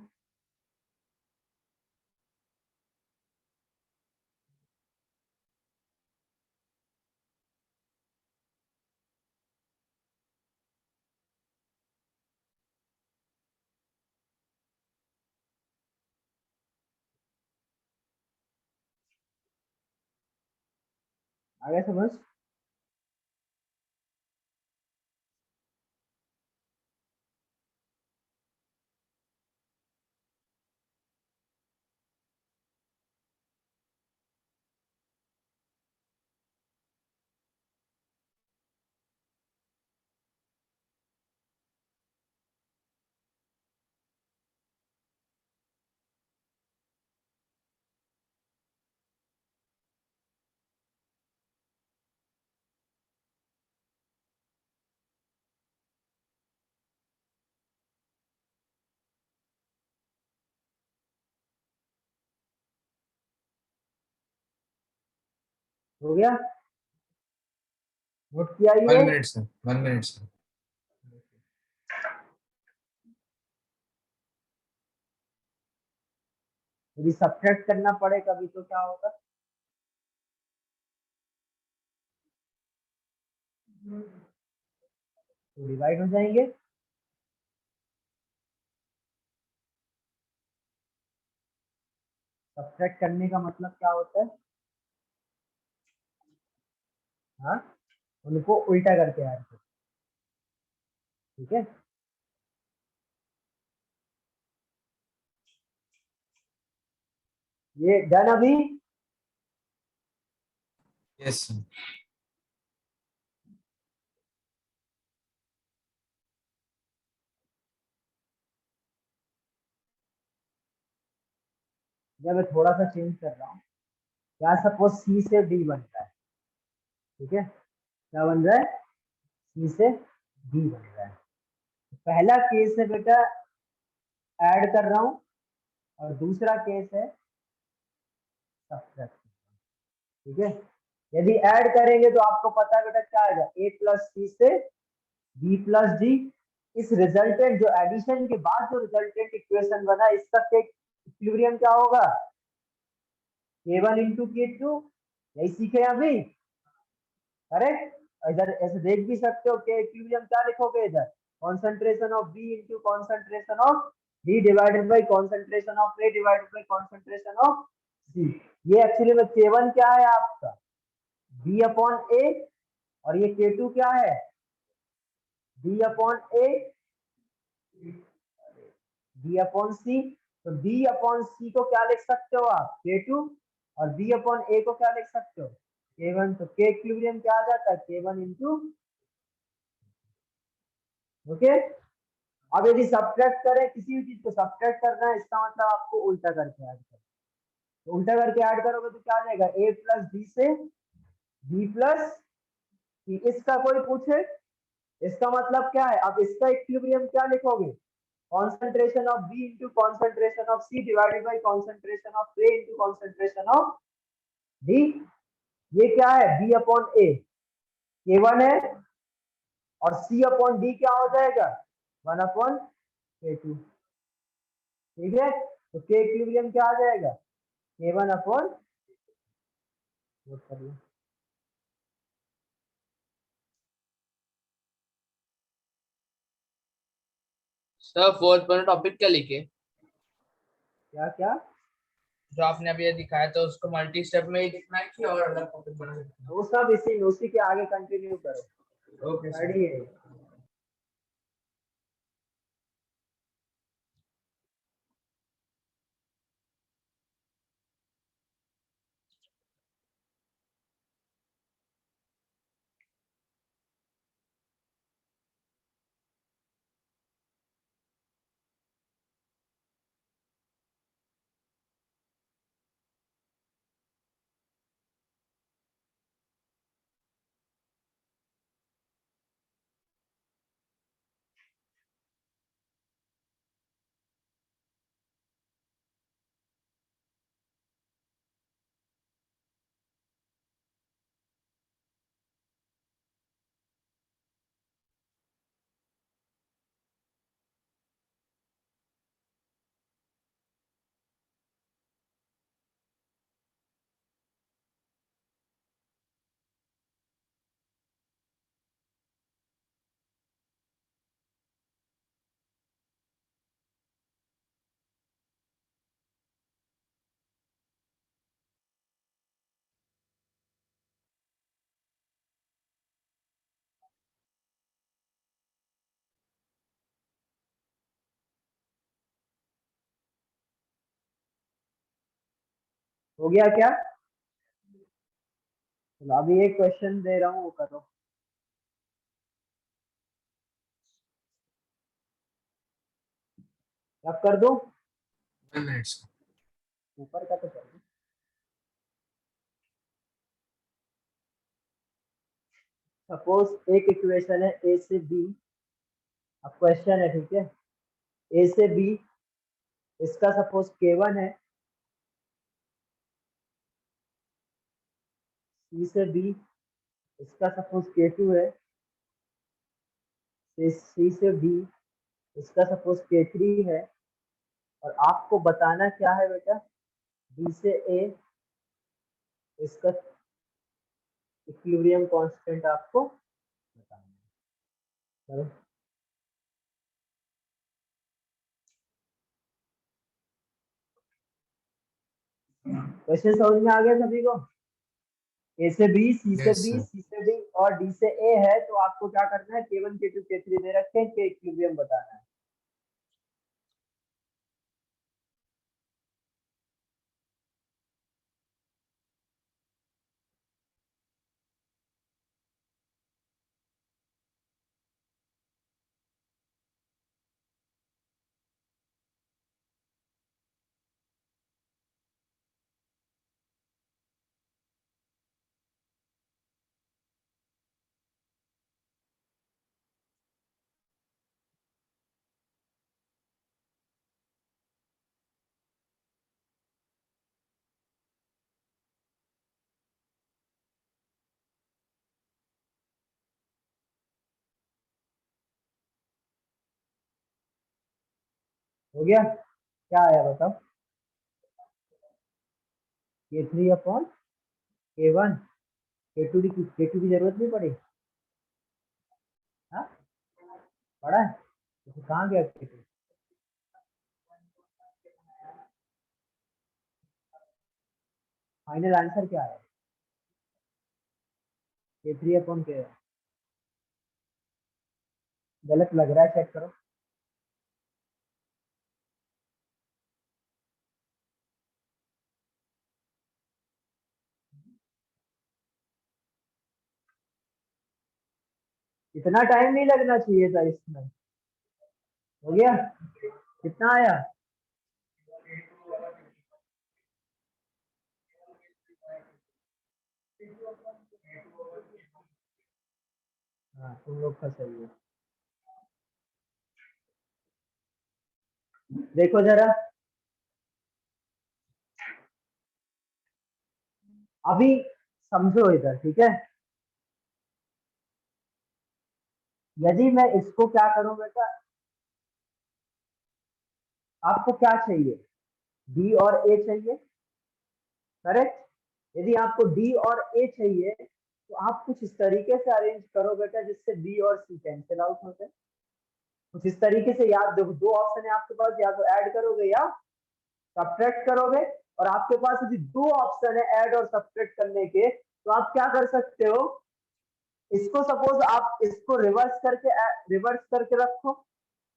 आगे समझ। हो गया, नोट किया ये, 1 मिनट सर, 1 मिनट सर। यदि सब्ट्रैक्ट करना पड़े कभी तो क्या होगा, तो डिवाइड हो जाएंगे। सब्ट्रैक्ट करने का मतलब क्या होता है? हाँ, उनको उल्टा करके ऐड करो। ठीक है, ये डन अभी। Yes sir. जब मैं थोड़ा सा चेंज कर रहा हूँ, क्या सपोज सी से डी बन रहा है। ठीक है, क्या बन रहा है? सी से डी बन रहा है। पहला केस है बेटा ऐड कर रहा हूँ, और दूसरा केस है सब्ट्रैक्ट। ठीक है, यदि ऐड करेंगे तो आपको पता है बेटा क्या आएगा, ए प्लस सी से बी प्लस डी। इस रिजल्टेंट जो एडिशन के बाद जो रिजल्टेंट इक्वेशन बना, इसका इक्विलिब्रियम क्या होगा? K1 into K2। यही सीखे अभी, करेक्ट। इधर ऐसे देख भी सकते हो कि इक्विलिब्रियम क्या लिखोगे इधर, concentration of B into concentration of D divided by concentration of A divided by concentration of C. ये एक्चुअली में K1 क्या है आपका, B अपॉन ए, और ये K2 क्या है, D अपॉन ए, D अपॉन सी। तो D अपॉन सी को क्या लिख सकते हो आप, K2, और B अपॉन ए को क्या लिख सकते हो, K1। तो K इक्विलिब्रियम क्या आ जाता है, K1 इंटू। ओके, अब यदि सब्ट्रैक्ट करें, किसी भी चीज को सब्ट्रैक्ट करना है, इसका मतलब आपको उल्टा करके ऐड करना। तो उल्टा करके ऐड करोगे तो क्या आ जाएगा, ए प्लस बी से बी प्लस सी। इसका कोई पूछे, इसका मतलब क्या है, अब इसका इक्विलिब्रियम क्या लिखोगे, concentration of B into concentration of C divided by concentration of A into concentration of D. ये क्या है, बी अपॉन ए K1 है, और सी अपॉन डी क्या हो जाएगा, 1/K2। ठीक है, तो के इक्विलिब्रियम क्या आ जाएगा, K1 अपॉन, नोट कर लो। सर फोर्थ पर टॉपिक क्या लिखे, क्या क्या, जो आपने अभी ये दिखाया था उसको मल्टी स्टेप में ही लिखना है कि और अलग टॉपिक बना सकते वो सब उसी के आगे कंटिन्यू करो। हैं? Okay sir. रेडी है। हो गया क्या? चलो अभी एक क्वेश्चन दे रहा हूँ, वो करो। अब कर दो, 1 मिनट सर। ऊपर का तो कर दो। सपोज एक इक्वेशन है ए से बी, अब क्वेश्चन है, ठीक है, ए से बी, इसका सपोज K1 है, सी से बी, इसका सपोज K2 है, सी से डी, इसका सपोज K3 है, और आपको बताना क्या है बेटा, बी से ए, इसका इक्विलिब्रियम कांस्टेंट आपको। चलो क्वेश्चन समझ में आ गया सभी को? ए से बी, सी से Yes, बी, sir. सी से डी और डी से ए है, तो आपको क्या करना है, K1 K2 K3 दे रखे हैं, के इक्विलिब्रियम बताना है। हो गया? क्या आया बताओ? K3 अपॉन K1, K2 की जरूरत नहीं पड़ी? हाँ पड़ा है, तो कहाँ गया K2? फाइनल आंसर क्या है? K3 upon K1। गलत लग रहा है, चेक करो। इतना टाइम नहीं लगना चाहिए था इसमें। हो गया? कितना आया? हाँ तुम लोग का सही है। देखो जरा, अभी समझो इधर, ठीक है? यदि मैं इसको क्या करूं बेटा, आपको क्या चाहिए, डी और ए चाहिए, करेक्ट? यदि आपको डी और ए चाहिए तो आप कुछ इस तरीके से अरेंज करो बेटा जिससे बी और सी कैंसिल आउट हो जाए। कुछ इस तरीके से, याद दो, दो ऑप्शन है आपके पास, या तो ऐड करोगे या सब्ट्रैक्ट करोगे। और आपके पास यदि दो ऑप्शन है ऐड और सब्ट्रैक्ट करने के, तो आप क्या कर सकते हो, इसको सपोज आप इसको रिवर्स करके रखो।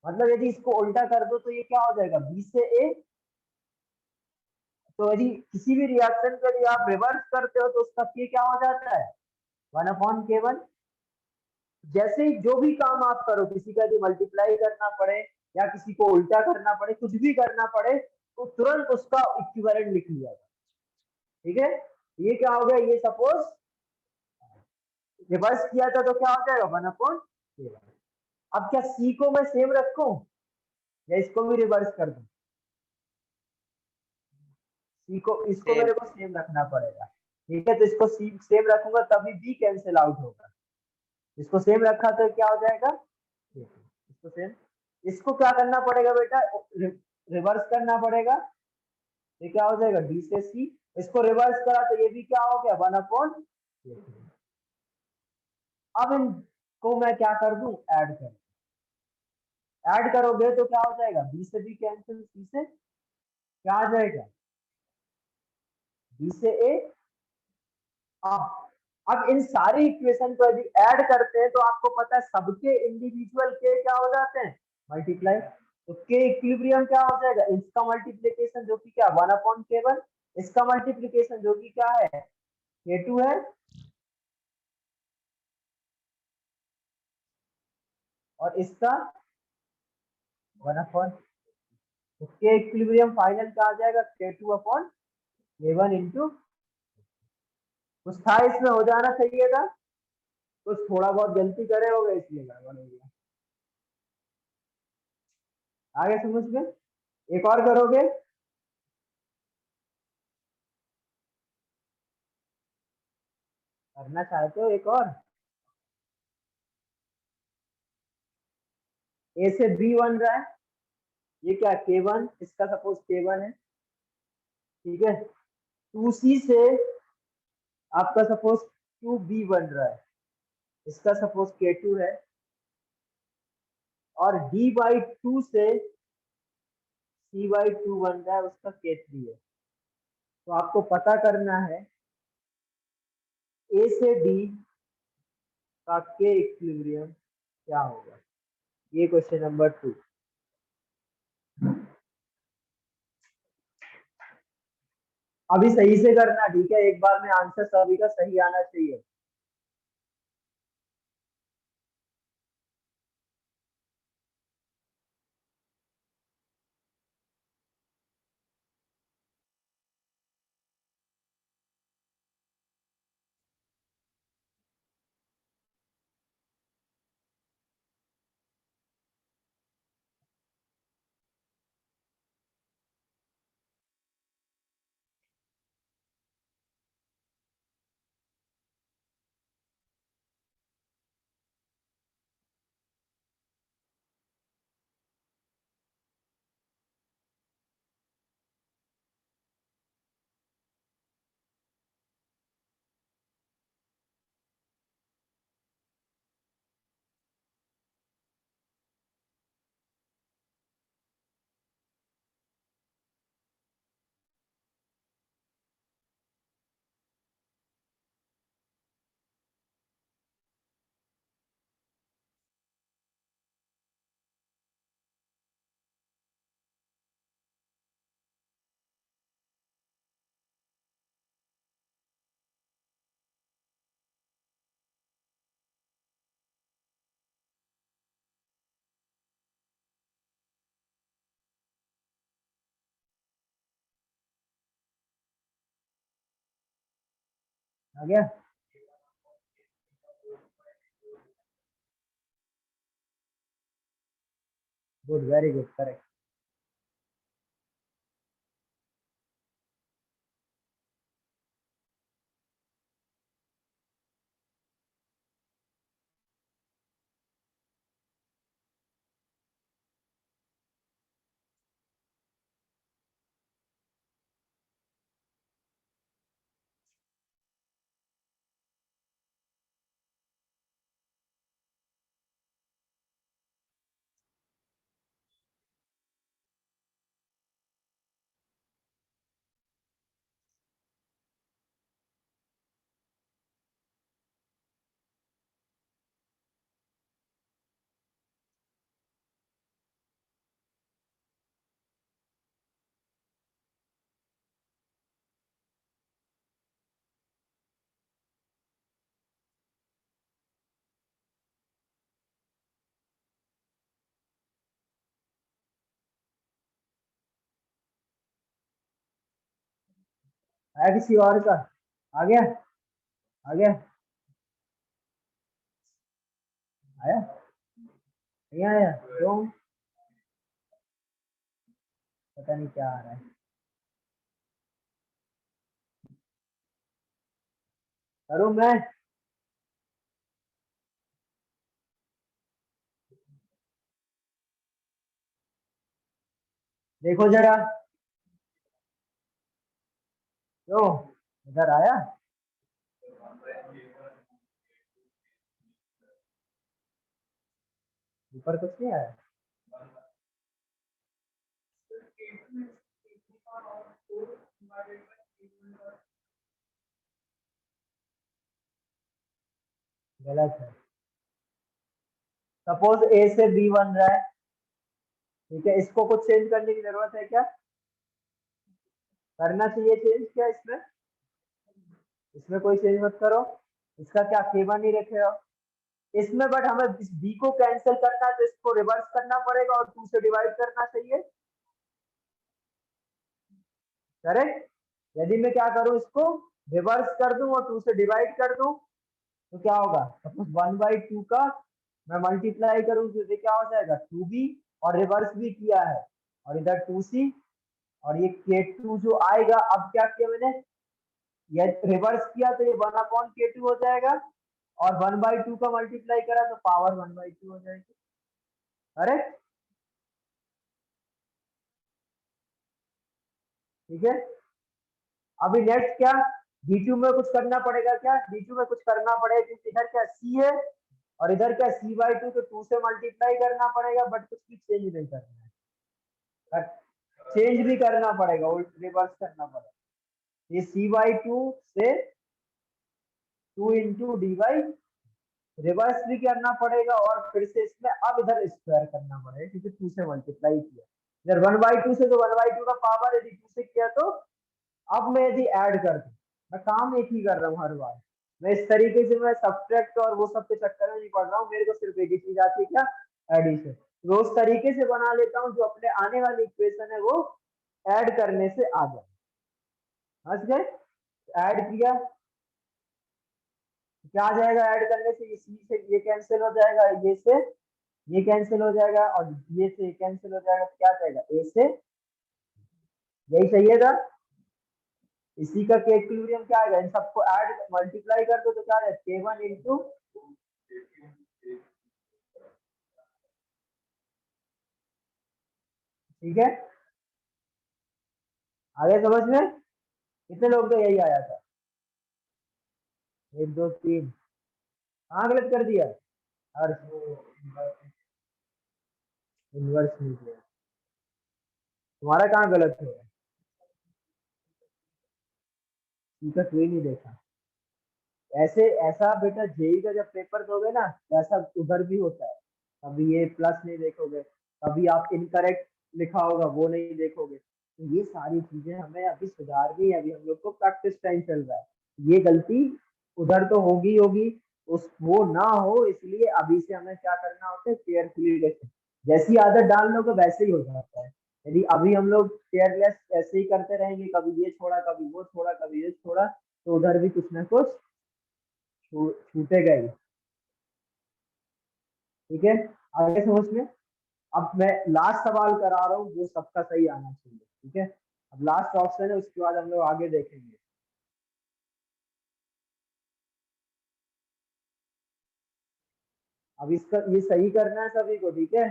मतलब यदि इसको उल्टा कर दो तो ये क्या हो जाएगा, बी से ए। तो यदि किसी भी रिएक्शन को यदि आप रिवर्स करते हो तो उसका के क्या हो जाता है, 1/K1। जैसे ही जो भी काम आप करो, किसी का यदि मल्टीप्लाई करना पड़े या किसी को उल्टा करना पड़े, कुछ भी करना पड़े, तो तुरंत उसका इक्विवेलेंट लिख लिया जाए। ठीक है? ये क्या हो गया, ये सपोज रिवर्स किया था तो क्या हो जाएगा, 1/K1। अब क्या सी को मैं सेम रखूं या इसको भी रिवर्स कर दूं? सी को, इसको सेम। मेरे को सेम रखना पड़ेगा। ठीक है, तो इसको सी सेम रखूंगा तभी बी कैंसिल आउट होगा। इसको सेम रखा तो क्या हो जाएगा, इसको सेम। इसको क्या करना पड़ेगा बेटा, रिवर्स करना पड़ेगा। ये क्या हो जाएगा, डी से सी। इसको रिवर्स करा तो ये भी क्या हो गया, 1/। अब इनको मैं क्या कर दूं, ऐड कर। ऐड करोगे तो क्या हो जाएगा, बी से बी कैंसिल, सी से क्या आ जाएगा, बी से ए। अब इन सारी इक्वेशन को यदि ऐड करते हैं तो आपको पता है सबके इंडिविजुअल के क्या हो जाते हैं, मल्टीप्लाई। तो के इक्विलिब्रियम क्या हो जाएगा, इसका मल्टीप्लीकेशन जो कि क्या 1/K1, इसका मल्टीप्लीकेशन जो कि क्या है, K2 है, और इसका 1/। तो के इक्विलिब्रियम फाइनल क्या आ जाएगा, K2/K1 इंटू। कुछ था इसमें, हो जाना चाहिए था, कुछ थोड़ा बहुत गलती करे हो गए इसलिए गड़बड़ हो गया। आगे समझ में? एक और करोगे? करना चाहते हो एक और? ए से बी बन रहा है, ये क्या K1, इसका सपोज K1 है, ठीक है। 2C से आपका सपोज 2B बन रहा है, इसका सपोज K2 है। और d/2 से c/2 बन रहा है, उसका k3 है। तो आपको पता करना है a से d का k इक्विलिब्रियम क्या होगा। ये क्वेश्चन नंबर 2। अभी सही से करना, ठीक है, एक बार में आंसर सभी का सही आना चाहिए। आ गया? Good, very good, correct. आया किसी और का? आ गया? आ गया? आया? नहीं आया? क्यों? पता नहीं क्या आ रहा है। करूं मैं? देखो जरा। क्यों? इधर आया? ऊपर कुछ नहीं आया? गलत है। सपोज ए से बी बन रहा है, ठीक है, इसको कुछ चेंज करने की जरूरत है क्या? करना चाहिए चेंज क्या इसमें? इसमें कोई चेंज मत करो। इसका क्या केबल नहीं रखे हो इसमें, बट हमें इस बी को कैंसिल करना है तो इसको रिवर्स करना पड़ेगा और 2 से डिवाइड करना चाहिए। करेक्ट? यदि मैं क्या करूं, इसको रिवर्स कर दूं और 2 से डिवाइड कर दूं तो क्या होगा? सपोज 1/2 का मैं मल्टीप्लाई करूं तो ये क्या हो जाएगा? 2b, और रिवर्स भी किया है, और इधर 2c, और ये k2 जो आएगा, अब क्या किया मैंने, ये रिवर्स किया तो ये 1/k2 हो जाएगा, और 1/2 का मल्टीप्लाई करा तो पावर 1/2 हो जाएगी। करेक्ट? ठीक है। अभी नेक्स्ट क्या, d2 में कुछ करना पड़ेगा क्या? d2 में कुछ करना पड़ेगा क्योंकि इधर क्या c है और इधर क्या c/2 तो 2 से मल्टीप्लाई करना पड़ेगा, बट कुछ भी चेंज नहीं करना है, चेंज भी करना पड़ेगा, उल्ट रिवर्स करना पड़ेगा। ये c/2 से 2 इंटू dy रिवर्स भी करना पड़ेगा, और फिर से इसमें अब इधर स्क्वायर करना पड़ेगा क्योंकि 2 से मल्टीप्लाई किया। इधर 1/2 से तो 1/2 का पावर यदि 2 से किया तो अब मैं यदि ऐड कर दूं, मैं काम एक ही कर रहा हूँ हर बार, मैं इस तरीके से मैं सब्ट्रैक्ट और वो सब के चक्कर में नहीं पड़ रहा हूँ, मेरे को सिर्फ एक ही चीज आती है, क्या, एडिशन। तो उस तरीके से बना लेता हूँ जो अपने आने वाली इक्वेशन है वो ऐड करने से आ जाए। समझ गए? ऐड किया, क्या आ जाएगा ऐड करने से, ये सी से ये कैंसिल हो जाएगा, ये से ये कैंसिल हो जाएगा, और ये से ये कैंसिल हो जाएगा, तो क्या आ जाएगा ए से, यही चाहिए था। इसी का के इक्विलिब्रियम क्या आएगा, इन सबको ऐड मल्टीप्लाई कर दो तो क्या आएगा k1 इंटू ठीक है, आगे समझ में? कितने लोग तो यही आया था, 1 2 3, कहाँ गलत कर दिया, और इन्वर्स नहीं किया, तुम्हारा कहाँ गलत है, ठीक है, कोई नहीं देखा। ऐसे ऐसा बेटा जेई का जब पेपर दोगे ना, ऐसा उधर भी होता है, कभी ये प्लस नहीं देखोगे, कभी आप इनकरेक्ट लिखा होगा वो नहीं देखोगे, तो ये सारी चीजें हमें अभी सुधारनी है, अभी हम लोग को प्रैक्टिस टाइम चल रहा है, ये गलती उधर तो होगी होगी, उस वो ना हो इसलिए अभी से हमें क्या करना होता है, केयरफुली देखो, जैसी आदत डाल लोगे वैसे ही हो जाता है। यदि अभी हम लोग केयरलेस ऐसे ही करते रहेंगे, कभी ये छोड़ा कभी वो छोड़ा कभी ये छोड़ा, तो उधर भी कुछ ना कुछ छूटेगा ही। ठीक है, आगे समझ में? अब मैं लास्ट सवाल करा रहा हूँ, वो सबका सही आना चाहिए। ठीक है, अब लास्ट ऑप्शन है, उसके बाद हम लोग आगे देखेंगे। अब इसका ये सही करना है सभी को, ठीक है।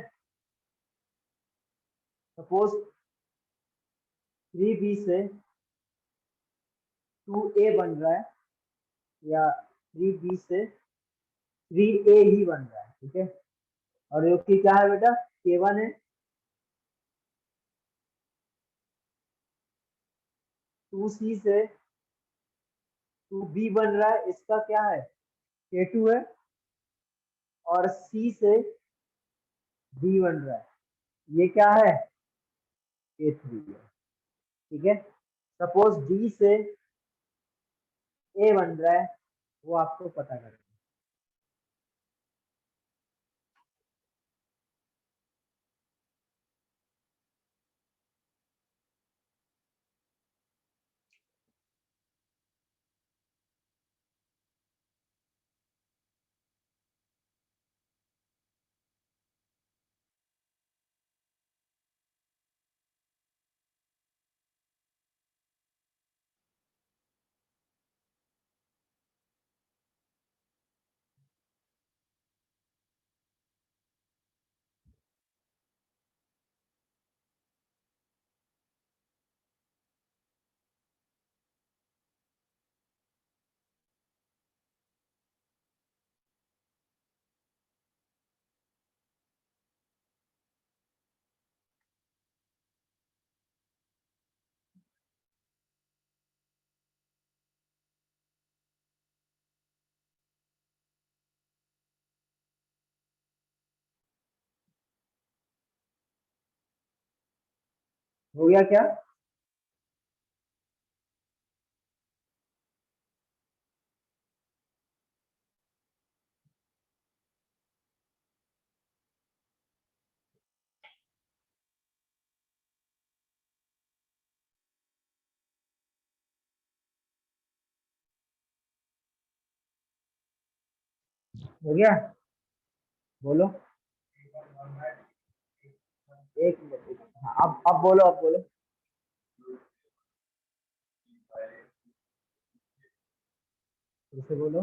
सपोज 3b से 2a बन रहा है, या 3b से 3a ही बन रहा है, ठीक है, और जो कि क्या है बेटा, k1 है, 2c से 2b बन रहा है, इसका क्या है, k2 है, और c से d बन रहा है, ये क्या है, k3 है। ठीक है, सपोज d से a बन रहा है, वो आपको पता करना है। हो गया क्या? हो गया, बोलो, एक मिनट, हाँ, अब बोलो, अब बोलो, फिर से बोलो।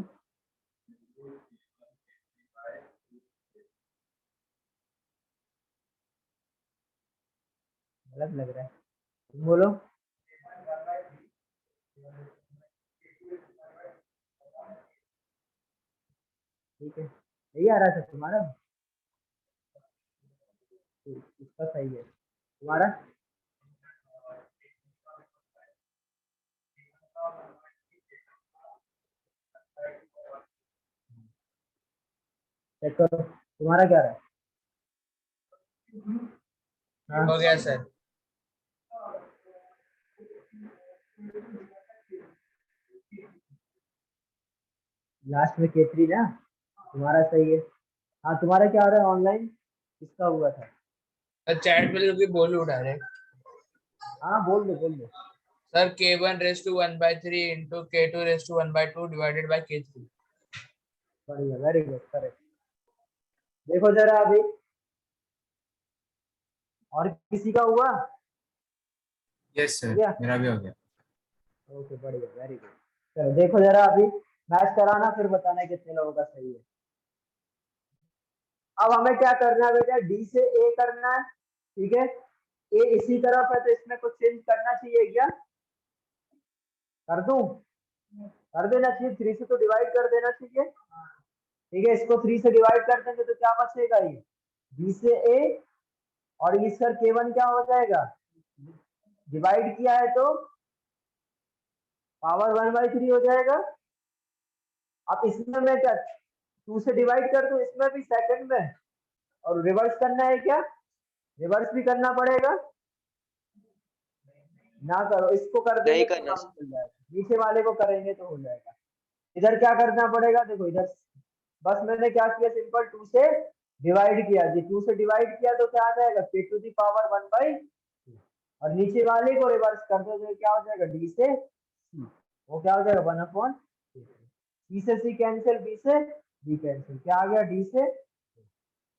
गलत लग रहा है, तुम बोलो। ठीक है, यही आ रहा था तुम्हारा, इसका सही है तुम्हारा। चेक करो तुम्हारा क्या रहा है। हाँ हो गया सर। लास्ट में K3 ना, तुम्हारा सही है। हाँ तुम्हारा क्या हो रहा है ऑनलाइन, किसका हुआ था। सर चैट में भी बोलूं डायरेक्ट। हाँ बोल दो बोल दो। Sir k1 raise to 1/3 into k2 raise to 1/2 divided by k3। बढ़िया, वेरी गुड, करेक्ट। देखो जरा अभी, और किसी का हुआ। यस हो सर, गया, मेरा भी हो गया। ओके बढ़िया, वेरी गुड। चलो देखो जरा अभी, मैच कराना फिर बताना कितने लोगों का सही है। अब हमें क्या करना है बेटा, डी से ए करना है, ठीक है। ए इसी तरफ है तो इसमें कुछ चेंज करना चाहिए क्या, कर दूं, कर देना चाहिए, 3 से तो डिवाइड कर देना चाहिए, ठीक है। इसको 3 से डिवाइड कर देंगे तो क्या बचेगा, ये बी से ए, और ये सर K1 क्या हो जाएगा, डिवाइड किया है तो पावर 1/3 हो जाएगा। अब इसमें मैं क्या 2 से डिवाइड कर दूं, इसमें भी सेकंड में, और रिवर्स करना है क्या, रिवर्स भी करना पड़ेगा ना, करो इसको कर देंगे नहीं तो करना काम चल जाएगा, नीचे वाले को करेंगे तो हो जाएगा। इधर क्या करना पड़ेगा, देखो इधर बस मैंने क्या किया, सिंपल 2 से डिवाइड किया जी, 2 से डिवाइड किया तो क्या आ जाएगा K⁴ 1/, और नीचे वाले को रिवर्स कर दो तो क्या हो जाएगा डी से सी, वो क्या हो जाएगा 1/, सी से सी कैंसिल, बी से डी कैंसिल, क्या आ गया डी से,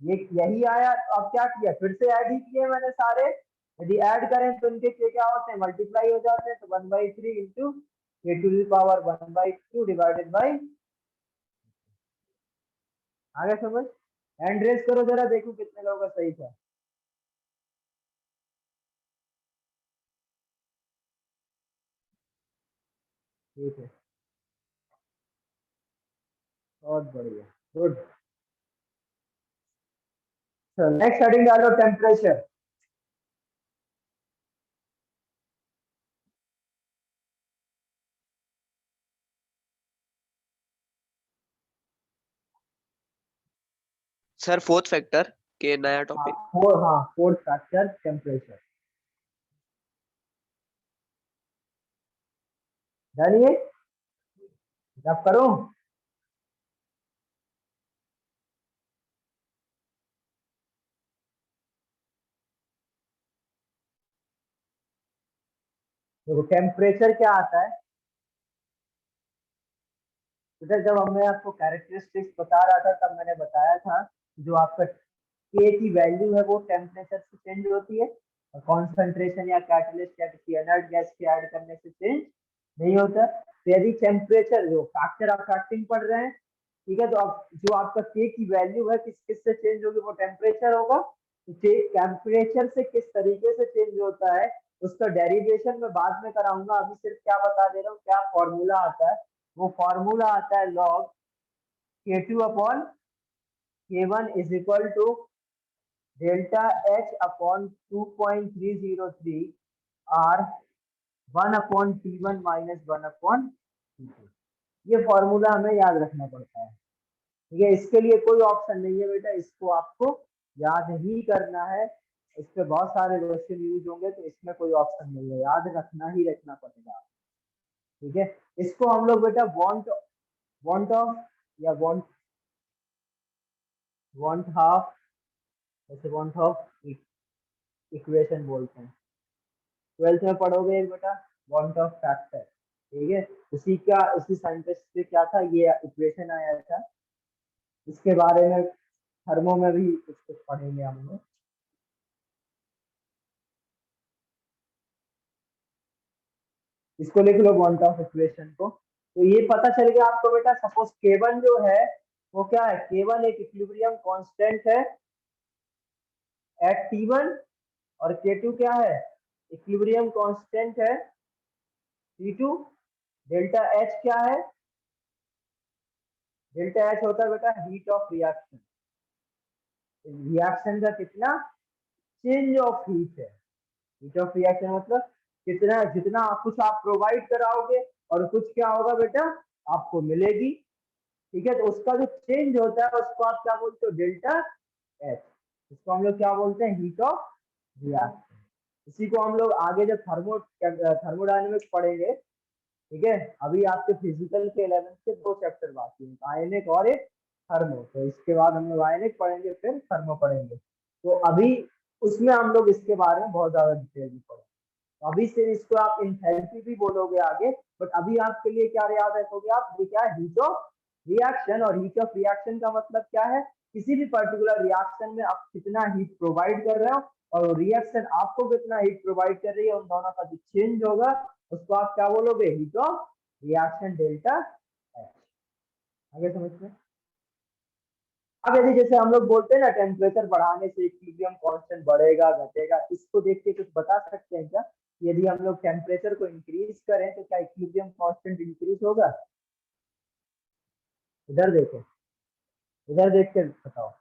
ये यही आया। अब क्या किया, फिर से ऐड ही किए मैंने सारे, यदि ऐड करें तो इनके क्या होते हैं, मल्टीप्लाई हो जाते हैं, तो 1/3 इंटू K⁴ 1/2 डिवाइडेड बाई, आगे समझ। हैंड रेस करो जरा, देखो कितने लोगों का सही था। ठीक है, बहुत बढ़िया, गुड। नेक्स्ट हेडिंग डालो, टेम्परेचर। सर फोर्थ फैक्टर के नया टॉपिक। हाँ फोर्थ फैक्टर टेम्परेचर, जानिए, जब करूं, देखो टेम्परेचर क्या आता है बेटा, जब मैं आपको कैरेक्टरिस्टिक्स बता रहा था तब मैंने बताया था जो आपका के की वैल्यू है वो टेम्परेचर से चेंज होती है, और कॉन्सेंट्रेशन या कैटलिस्ट या किसी इनर्ट गैस के ऐड करने से चेंज नहीं होता। तो यदि टेम्परेचर जो फैक्टर आप फैक्टिंग पढ़ रहे हैं, ठीक है, तो अब जो आपका के की वैल्यू है किस किस से चेंज होगी, वो टेम्परेचर होगा। तो टेम्परेचर से किस तरीके से चेंज होता है उसका डेरिवेशन मैं बाद में कराऊंगा, अभी सिर्फ क्या बता दे रहा हूँ, क्या फॉर्मूला आता है। वो फॉर्मूला आता है log K2/K1 is equal to delta H upon 2.303 R 1/T1 - 1/T2। ये फॉर्मूला हमें याद रखना पड़ता है, ठीक है। इसके लिए कोई ऑप्शन नहीं है बेटा, इसको आपको याद ही करना है। इस पे बहुत सारे क्वेश्चन यूज होंगे तो इसमें कोई ऑप्शन नहीं है, याद रखना ही रखना पड़ेगा, ठीक है। इसको हम लोग बेटा वांट ऑफ या वांट हाफ, जैसे वांट ऑफ इक्वेशन बोलते हैं, 12th में पढ़ोगे एक बेटा, वांट ऑफ फैक्टर, ठीक है। उसी साइंटिस्ट से क्या था, ये इक्वेशन आया था, इसके बारे में थर्मो में भी कुछ कुछ पढ़ेंगे हम लोग। इसको लिख लो वांट ऑफ इक्वेशन को, तो ये पता चल गया आपको बेटा। सपोज K1 जो है वो क्या है, K1 एक इक्विलिब्रियम कांस्टेंट है एट T1, और K2 क्या है, इक्विलिब्रियम कांस्टेंट है T2। डेल्टा एच क्या है, डेल्टा एच होता है बेटा हीट ऑफ रिएक्शन। रिएक्शन का कितना चेंज ऑफ हीट है। हीट ऑफ रिएक्शन मतलब कितना, जितना कुछ आप प्रोवाइड कराओगे और कुछ क्या होगा बेटा आपको मिलेगी। ठीक है, तो उसका जो चेंज होता है उसको आप क्या बोलते हो, डेल्टा एच। इसको हम लोग क्या बोलते हैं, हीट ऑफ रिएक्शन। इसी को हम लोग आगे जब थर्मोडायनेमिक्स पढ़ेंगे, ठीक है, अभी आपके फिजिकल के 11th के 2 चैप्टर बाकी हैं, आयनिक और एक थर्मो। तो इसके बाद हम लोग आयनिक पढ़ेंगे फिर थर्मो पढ़ेंगे। तो अभी उसमें हम लोग इसके बारे में बहुत ज्यादा डिटेल में पढ़ेंगे। तो अभी से इसको आप इंथैल्पी भी बोलोगे आगे, बट अभी आपके लिए क्या याद रखोगे आप, ये क्या है, हीट ऑफ रिएक्शन। और हीट ऑफ रिएक्शन का मतलब क्या है, किसी भी पर्टिकुलर रिएक्शन में आप कितना हीट प्रोवाइड कर रहे हो और रिएक्शन आपको कितना हीट प्रोवाइड कर रही है, उन दोनों का जो चेंज होगा उसको आप क्या बोलोगे, heat of reaction delta H. आगे समझ में। अब यदि जैसे हम लोग बोलते हैं ना टेम्परेचर बढ़ाने से इक्विलिब्रियम कांस्टेंट बढ़ेगा घटेगा, इसको देख के कुछ बता सकते हैं क्या, यदि हम लोग टेम्परेचर को इंक्रीज करें तो क्या इक्विलिब्रियम कांस्टेंट इंक्रीज होगा। इधर देखो, इधर देख के बताओ,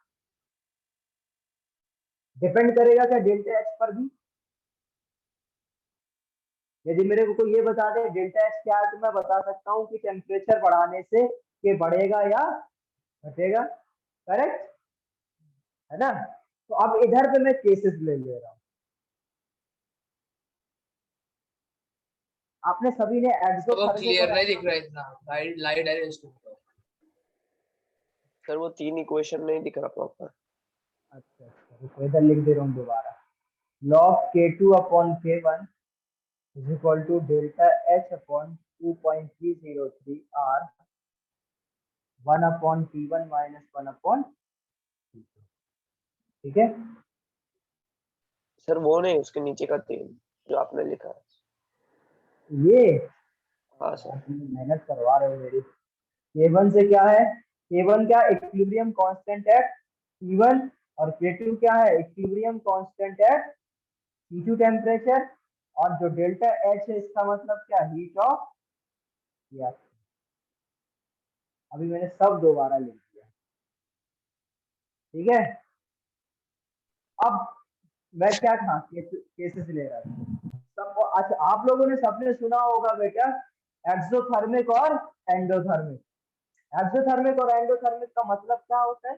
डिपेंड करेगा क्या डेल्टा एच पर भी। यदि मेरे को ये बता दे डेल्टा एच क्या है तो मैं बता सकता हूँ कि टेम्परेचर बढ़ाने से ये बढ़ेगा या घटेगा। करेक्ट है ना। तो अब इधर पे मैं केसेस ले रहा हूँ। आपने सभी ने वो एक्सोथर्मिक क्लियर और नहीं दिख रहा है इतना, लाइट लाइट है इसके ऊपर। सर वो 3 इक्वेशन नहीं दिख रहा प्रॉपर। अच्छा अच्छा, तो इधर लिख दे रहा हूँ दोबारा। Log K2 upon K1 is equal to delta H upon 2.303 R 1 अपॉन T1 माइनस 1 अपॉन T2। ठीक है, सर वो नहीं, उसके नीचे का 3 जो आपने लिखा है। ये हाँ सर। आप मेहनत करवा रहे हो मेरी। K1 से क्या है, K1 क्या इक्विलिब्रियम कांस्टेंट एट T1 और K2 क्या है equilibrium constant eight T2 temperature. और जो डेल्टा एच है इसका मतलब क्या, हीट ऑफ रिएक्शन। अभी मैंने सब दोबारा लिख दिया। ठीक है, अब मैं क्या था केसेस ले रहा था सब। अच्छा, आप लोगों ने सबने सुना होगा बेटा एक्सोथर्मिक और एंडोथर्मिक। एक्सोथर्मिक और एंडोथर्मिक का मतलब क्या होता है।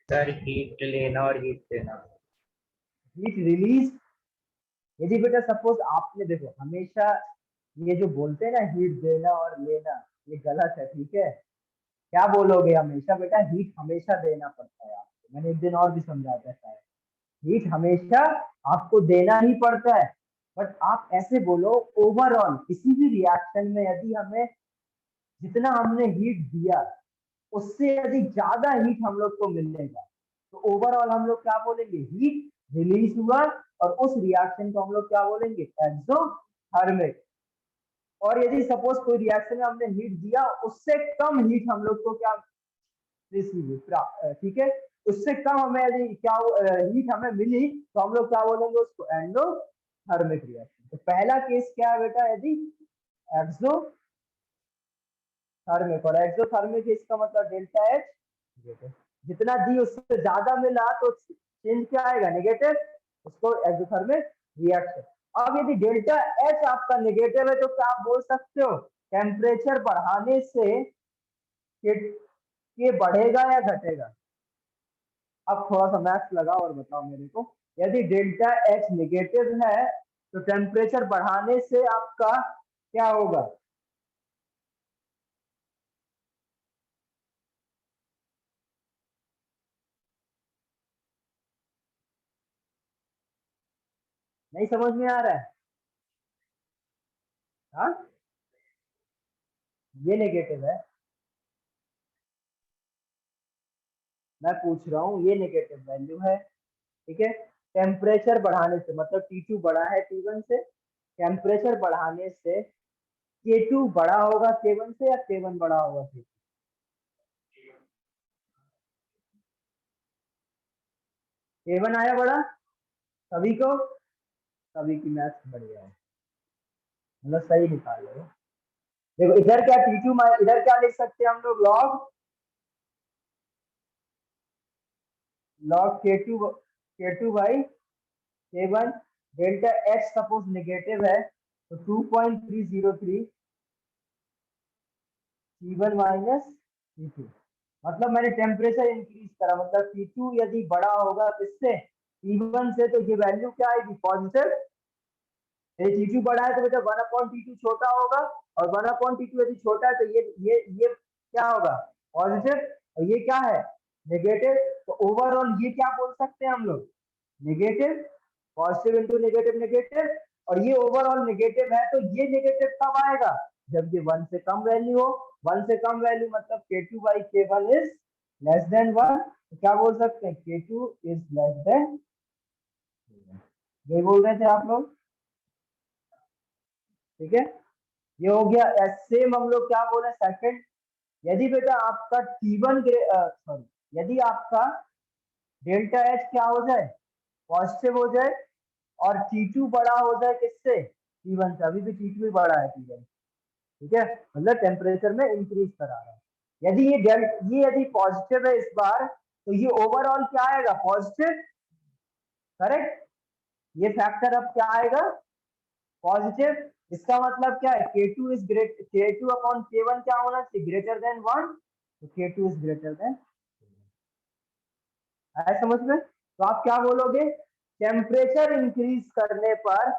सर हीट लेना और हीट देना। Heat release. यदि बेटा सपोज आपने देखो हमेशा ये जो बोलते हैं ना हीट देना और लेना, ये गलत है। ठीक है, क्या बोलोगे हमेशा बेटा, हीट हमेशा देना पड़ता है आपको। मैंने एक दिन और भी समझाया था शायद, हीट हमेशा आपको देना ही पड़ता है। बट आप ऐसे बोलो ओवरऑल किसी भी रिएक्शन में यदि हमें जितना हमने हीट दिया उससे यदि ज्यादा हीट हम लोग को मिलेगा तो ओवरऑल हम लोग क्या बोलेंगे, हीट रिलीज हुआ। और उस रिएक्शन को हम लोग क्या बोलेंगे, एक्सोथर्मिक। और यदि सपोज कोई रिएक्शन में हमने हीट दिया उससे कम हीट हम लोग को क्या रिसीव, ठीक है, उससे कम हमें यदि क्या हीट हमें मिली तो हम लोग क्या बोलेंगे उसको, एंडोथर्मिक रिएक्शन। तो पहला केस क्या है बेटा, यदि एक्सोथर्मिक। और एक्सोथर्मिक इसका मतलब डेल्टा एच जितना दी उससे ज्यादा मिला तो चेंज क्या आएगा, नेगेटिव। उसको एक्सोथर्मिक रिएक्शन। अब यदि डेल्टा एच आपका नेगेटिव है तो क्या आप बोल सकते हो टेम्परेचर बढ़ाने से ये बढ़ेगा या घटेगा। अब थोड़ा सा मैथ्स लगाओ और बताओ मेरे को, यदि डेल्टा एच नेगेटिव है तो टेम्परेचर बढ़ाने से आपका क्या होगा। नहीं समझ में आ रहा है। हाँ, ये नेगेटिव है, मैं पूछ रहा हूँ ये नेगेटिव वैल्यू है। ठीक है, टेम्परेचर बढ़ाने से मतलब T2 बड़ा है T1 से, टेम्परेचर बढ़ाने से K2 बड़ा होगा K1 से या K1 बड़ा होगा K2। K1 आया बड़ा सभी को, सभी की मैथ्स बढ़िया है, मतलब सही निकाल रहे हो। देखो इधर क्या T2 इधर क्या लिख सकते हैं हम लोग, log K2 by K1। Delta H suppose negative है तो 2.303 T1 माइनस T2। मतलब मैंने टेम्परेचर इंक्रीज करा, मतलब T2 यदि बड़ा होगा किससे, T1 से, तो ये वैल्यू क्या आएगी, पॉजिटिव। यदि T2 बड़ा है तो बेटा 1/T2 छोटा होगा, और 1/T2 यदि छोटा है तो ये क्या होगा, पॉजिटिव, और ये क्या है, नेगेटिव। तो ओवरऑल ये क्या बोल सकते हैं हम लोग, negative, positive into negative negative, और ये ओवरऑल नेगेटिव है। तो ये नेगेटिव कब आएगा, जब ये 1 से कम वैल्यू हो। 1 से कम वैल्यू मतलब K2 by K1 is less than 1। तो क्या बोल सकते हैं, K2 इज लेस देन, ये बोल रहे थे आप लोग, ठीक है। ये हो गया। सेम हम लोग क्या बोले, सेकंड, यदि बेटा आपका T1 सॉरी, यदि आपका डेल्टा H क्या हो जाए, पॉजिटिव हो जाए, और T2 बड़ा हो जाए किससे, T1 से। अभी भी T2 ही बड़ा है T1, ठीक है, मतलब टेम्परेचर में इंक्रीज करा रहा है। यदि ये यदि पॉजिटिव है इस बार, तो ये ओवरऑल क्या आएगा, पॉजिटिव, करेक्ट। ये फैक्टर अब क्या आएगा, पॉजिटिव। इसका मतलब क्या है, K2 is great, K2 upon K1 क्या होना चाहिए, ग्रेटर देन 1। तो K2 इज ग्रेटर देन, आया समझ में। तो आप क्या बोलोगे, टेम्परेचर इंक्रीज करने पर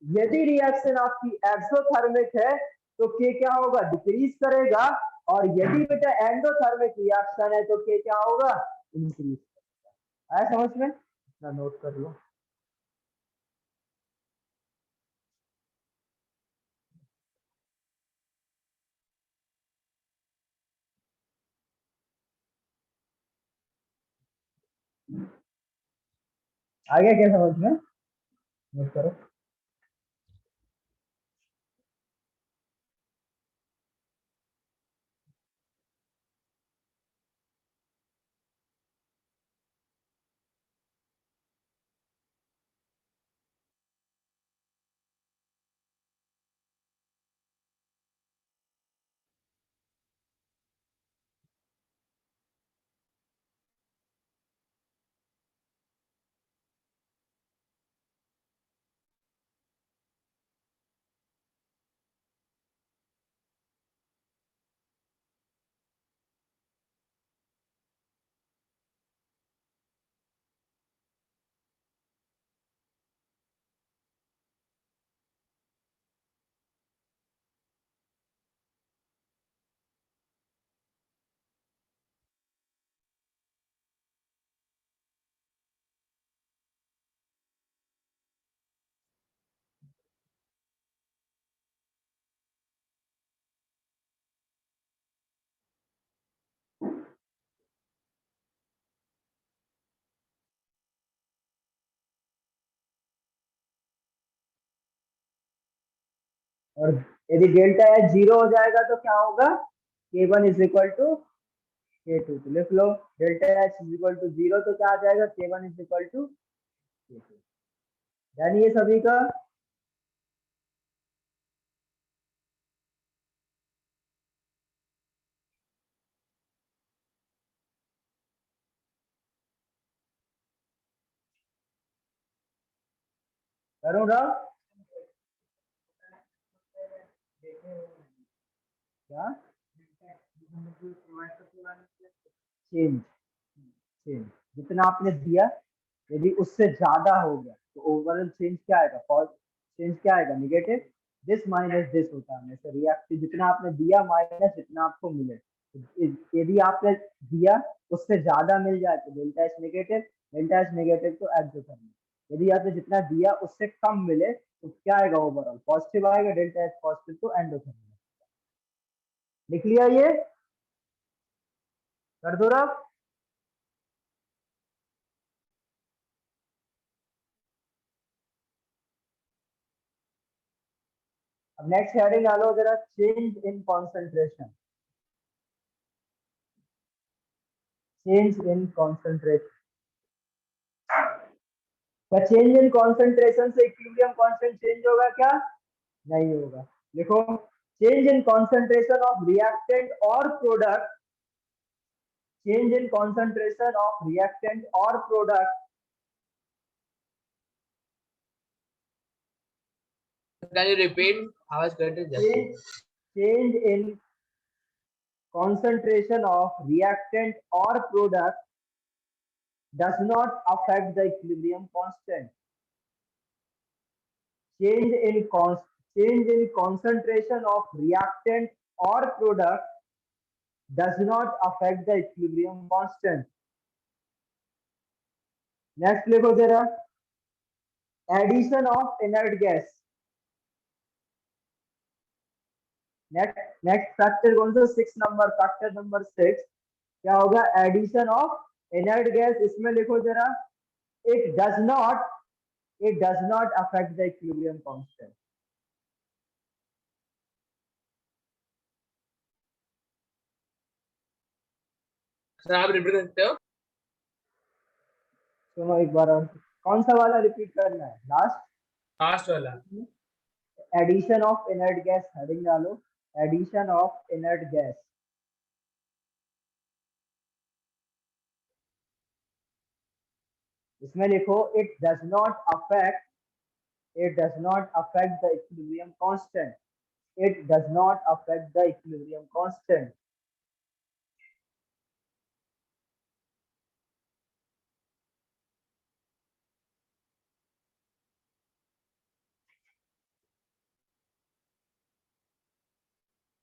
यदि रिएक्शन आपकी एक्सोथर्मिक है तो K क्या होगा, डिक्रीज करेगा, और यदि बेटा एंडोथर्मिक रिएक्शन है तो K क्या होगा, इंक्रीज करेगा। आया समझ में, इतना नोट कर लो। आ गया क्या समझ में, नोट करो। और यदि डेल्टा H 0 हो जाएगा तो क्या होगा, K1 is equal to K2। तो लिख लो, delta H is equal to 0 तो क्या आ जाएगा, K1 is equal to K2। यानी ये सभी का, करूँ ना, क्या चेंज, चेंज जितना आपने दिया, यदि उससे ज्यादा हो गया तो ओवरऑल चेंज क्या आएगा, चेंज क्या आएगा, नेगेटिव। दिस माइनस दिस होता है हमेशा, रिएक्टिव जितना आपने दिया माइनस जितना आपको मिले। तो यदि आपने दिया उससे ज्यादा मिल जाए तो delta H negative, delta H negative तो एक्सोथर्मिक। यदि आपने जितना दिया उससे कम मिले तो क्या आएगा, ओवरऑल पॉजिटिव आएगा, डेल्टा एच पॉजिटिव तो एंडोथर्मिक। लिख लिया ये, कर दो रफ। अब नेक्स्ट हेडिंग डालो जरा, change in concentration, change in concentration. क्या चेंज इन कॉन्सेंट्रेशन से इक्विलिब्रियम कांस्टेंट चेंज होगा क्या, नहीं होगा। देखो change in concentration of reactant or product, change in concentration of reactant or product Can you repeat? आवाज कट जाती है. change in concentration of reactant or product does not affect the equilibrium constant. Change in concentration of reactant or product does not affect the equilibrium constant. Next लिखो जरा, addition of inert gas. Next factor कौन सा? 6 number, factor number 6 क्या होगा? Addition of inert gas. इसमें लिखो जरा, it does not affect the equilibrium constant. Sir आप रिपीट करते हो? सुनो एक बार और, कौन सा वाला रिपीट करना है? लास्ट वाला. Addition of inert gas, heading डालो, एडिशन ऑफ इनर्ट गैस. इसमें लिखो it does not affect the equilibrium constant. It does not affect the equilibrium constant.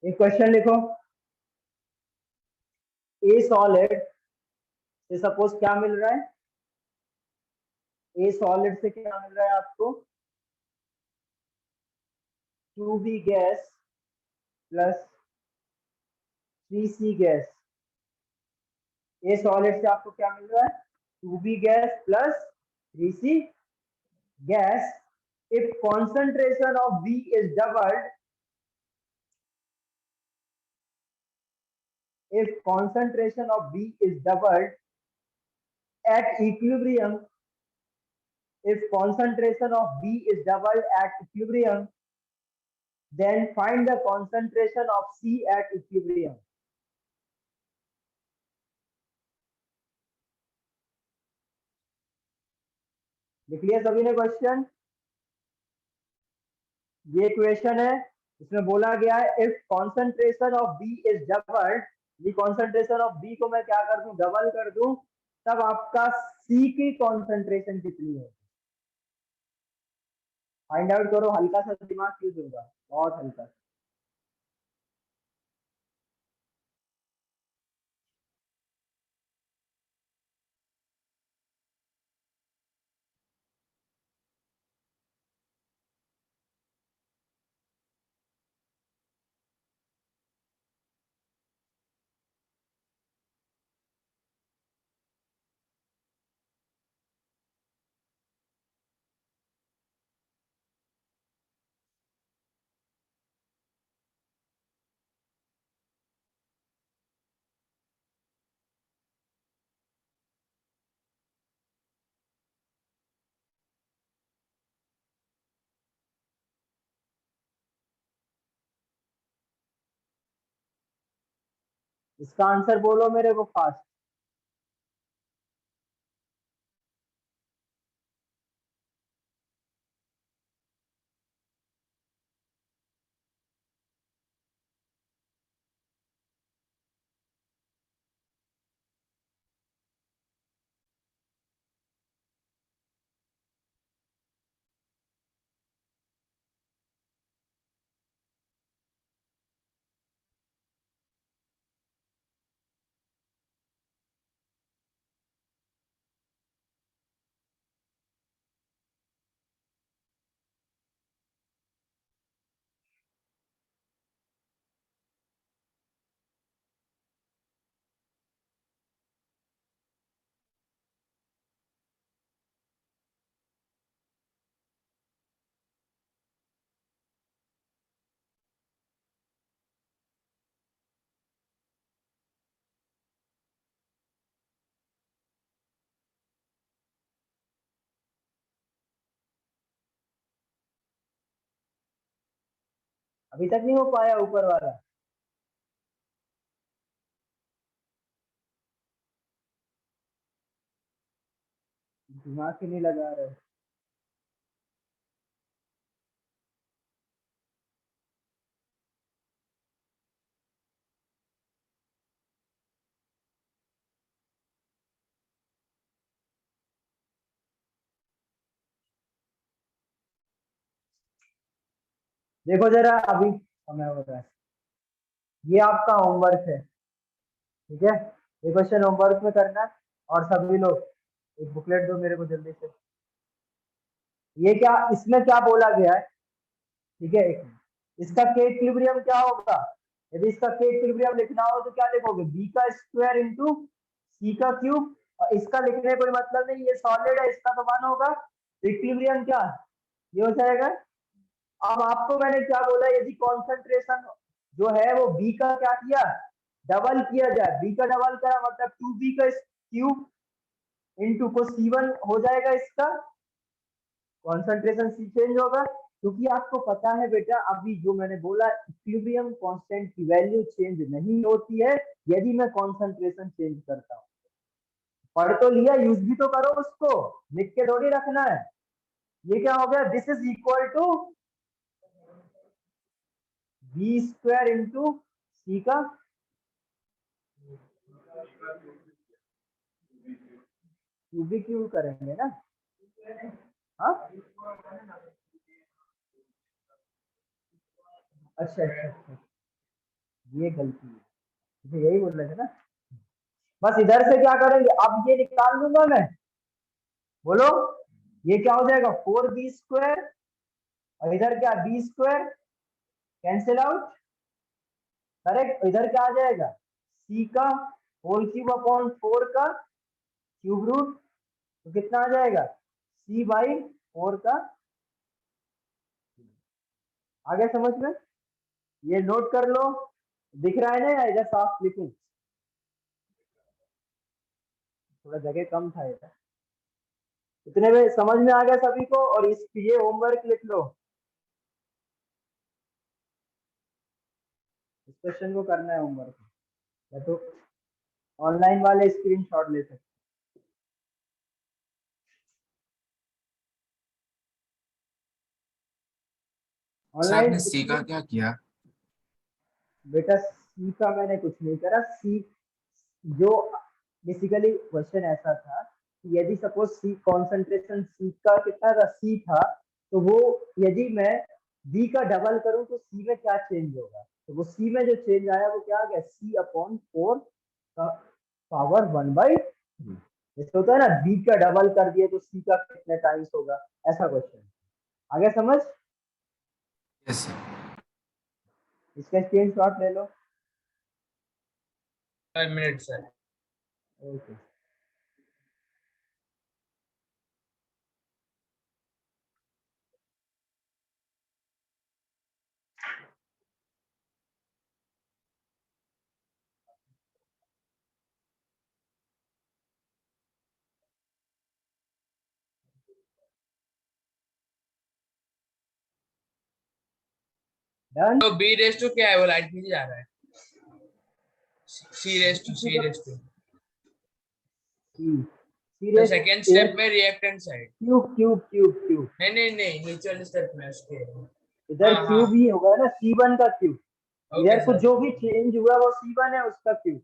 एक क्वेश्चन लिखो, ए सॉलिड से सपोज क्या मिल रहा है? ए सॉलिड से क्या मिल रहा है आपको? 2b gas plus 3c gas. ए सॉलिड से आपको क्या मिल रहा है? 2b gas plus 3c gas. If concentration of B is doubled, at equilibrium, then find the concentration of C at equilibrium. लिख लिया सभी ने क्वेश्चन? ये क्वेश्चन है, इसमें बोला गया है if concentration of B is doubled, ये कॉन्सेंट्रेशन ऑफ बी को मैं क्या कर दूं? डबल कर दूं, तब आपका सी की कॉन्सेंट्रेशन कितनी है? फाइंड आउट करो. हल्का सा दिमाग यूज होगा, बहुत हल्का. इसका आंसर बोलो मेरे को फास्ट. अभी तक नहीं हो पाया ऊपर वाला? दिमाग ही नहीं लगा रहे। देखो जरा, अभी समय हो रहा है। ये आपका होमवर्क है, ठीक है? ये क्वेश्चन होमवर्क में करना है। और सभी लोग एक बुकलेट दो मेरे को जल्दी से। ये क्या, इसमें क्या बोला गया है, ठीक है? एक मिनट। इसका के इक्विलिब्रियम क्या होगा? यदि इसका के इक्विलिब्रियम लिखना हो तो क्या लिखोगे? बी का स्क्वायर इंटू सी का क्यूब। और इसका लिखने कोई मतलब नहीं, ये सॉलिड है, इसका तो 1 होगा। इक्विलिब्रियम क्या, ये हो जाएगा। अब आपको मैंने क्या बोला, यदि कॉन्सेंट्रेशन जो है वो बी का क्या किया, डबल किया जाए। बी का डबल करा मतलब 2b का क्यूब इंटू को C1 हो जाएगा। इसका कॉन्सेंट्रेशन सी चेंज होगा, क्योंकि आपको पता है बेटा, अभी जो मैंने बोला, इक्विलिब्रियम कांस्टेंट की वैल्यू चेंज नहीं होती है यदि मैं कॉन्सेंट्रेशन चेंज करता हूँ। पढ़ तो लिया, यूज भी तो करो उसको, लिख के थोड़ी रखना है। ये क्या हो गया, this is equal to B square into C का क्यूबिक क्यूब करेंगे ना? हाँ, अच्छा अच्छा अच्छा, ये गलती है, मुझे यही बोल रहे थे ना। बस इधर से क्या करेंगे, अब ये निकाल लूंगा मैं। बोलो, ये क्या हो जाएगा, 4b² और इधर क्या, B square, cancel out, correct. इधर क्या आ जाएगा, सी का होल क्यूब अपॉन 4 का क्यूब रूट, तो कितना आ जाएगा, c/4 का। आगे समझ में? ये नोट कर लो, दिख रहा है ना, या इधर साफ लिखूं? थोड़ा जगह कम था इधर। इतने में समझ में आ गया सभी को? और इस ये होमवर्क लिख लो, इस क्वेश्चन को करना है होमवर्क, या तो ऑनलाइन वाले स्क्रीनशॉट ले सकते। सर ऑनलाइन आपने सी का क्या किया? बेटा सी का मैंने कुछ नहीं करा। सी जो बेसिकली क्वेश्चन ऐसा था कि यदि सपोज सी कॉन्सेंट्रेशन सी का कितना था, सी था, तो वो यदि मैं बी का डबल करूं तो सी में क्या चेंज होगा, तो वो सी में जो चेंज आया वो क्या आ गया, C/4 का पावर 1/3। जैसे होता है ना, बी का डबल कर दिए तो सी का कितने टाइम्स होगा, ऐसा क्वेश्चन। आगे समझ? Yes sir. इसका स्क्रीनशॉट ले लो। 5 minutes sir. Okay, done. तो b रेस टू क्या है, वो लाइट नीचे जा रहा है। c रेस टू तो सीरियस सेकंड स्टेप में reactant side. Cube cube cube cube, नहीं नहीं नहीं, नीचे वाले स्टेप में उसके। इधर हाँ हाँ, क्यूब ही होगा ना, C1 का क्यूब। ओके इधर कुछ सर। जो भी चेंज हुआ वो C1 है, उसका क्यूब।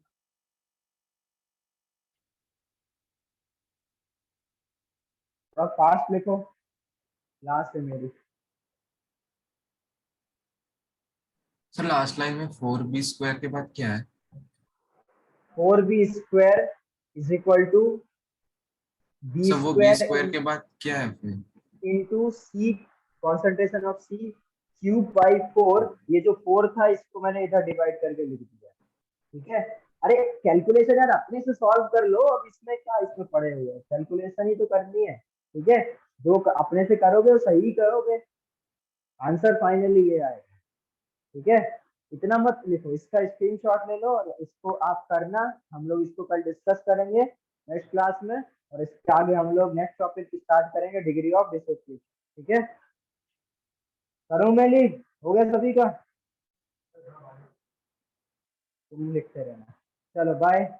और फास्ट लिखो, लास्ट है मेरी। सर लास्ट लाइन में 4b² के बाद क्या है? 4b² is equal to B sir वो b² स्क्वायर के बाद क्या है फिर? Into C, concentration of C क्यूब/4। ये जो 4 था इसको मैंने इधर डिवाइड करके लिख दिया, ठीक है? अरे कैलकुलेशन यार अपने से सॉल्व कर लो, अब इसमें क्या, इसमें पड़े हुए हैं, कैलकुलेशन ही तो करनी है, ठीक है? जो अपने से करोगे वो सही करोगे, आंसर फाइनली ये आएगा, ठीक है? इतना मत लिखो, इसका स्क्रीनशॉट ले लो और इसको आप करना। हम लोग इसको कल डिस्कस करेंगे नेक्स्ट क्लास में, और इसके आगे हम लोग नेक्स्ट टॉपिक स्टार्ट करेंगे, डिग्री ऑफ डिसोसिएशन, ठीक है? करूं मैं लीव? हो गया सभी का? तुम लिखते रहना। चलो बाय।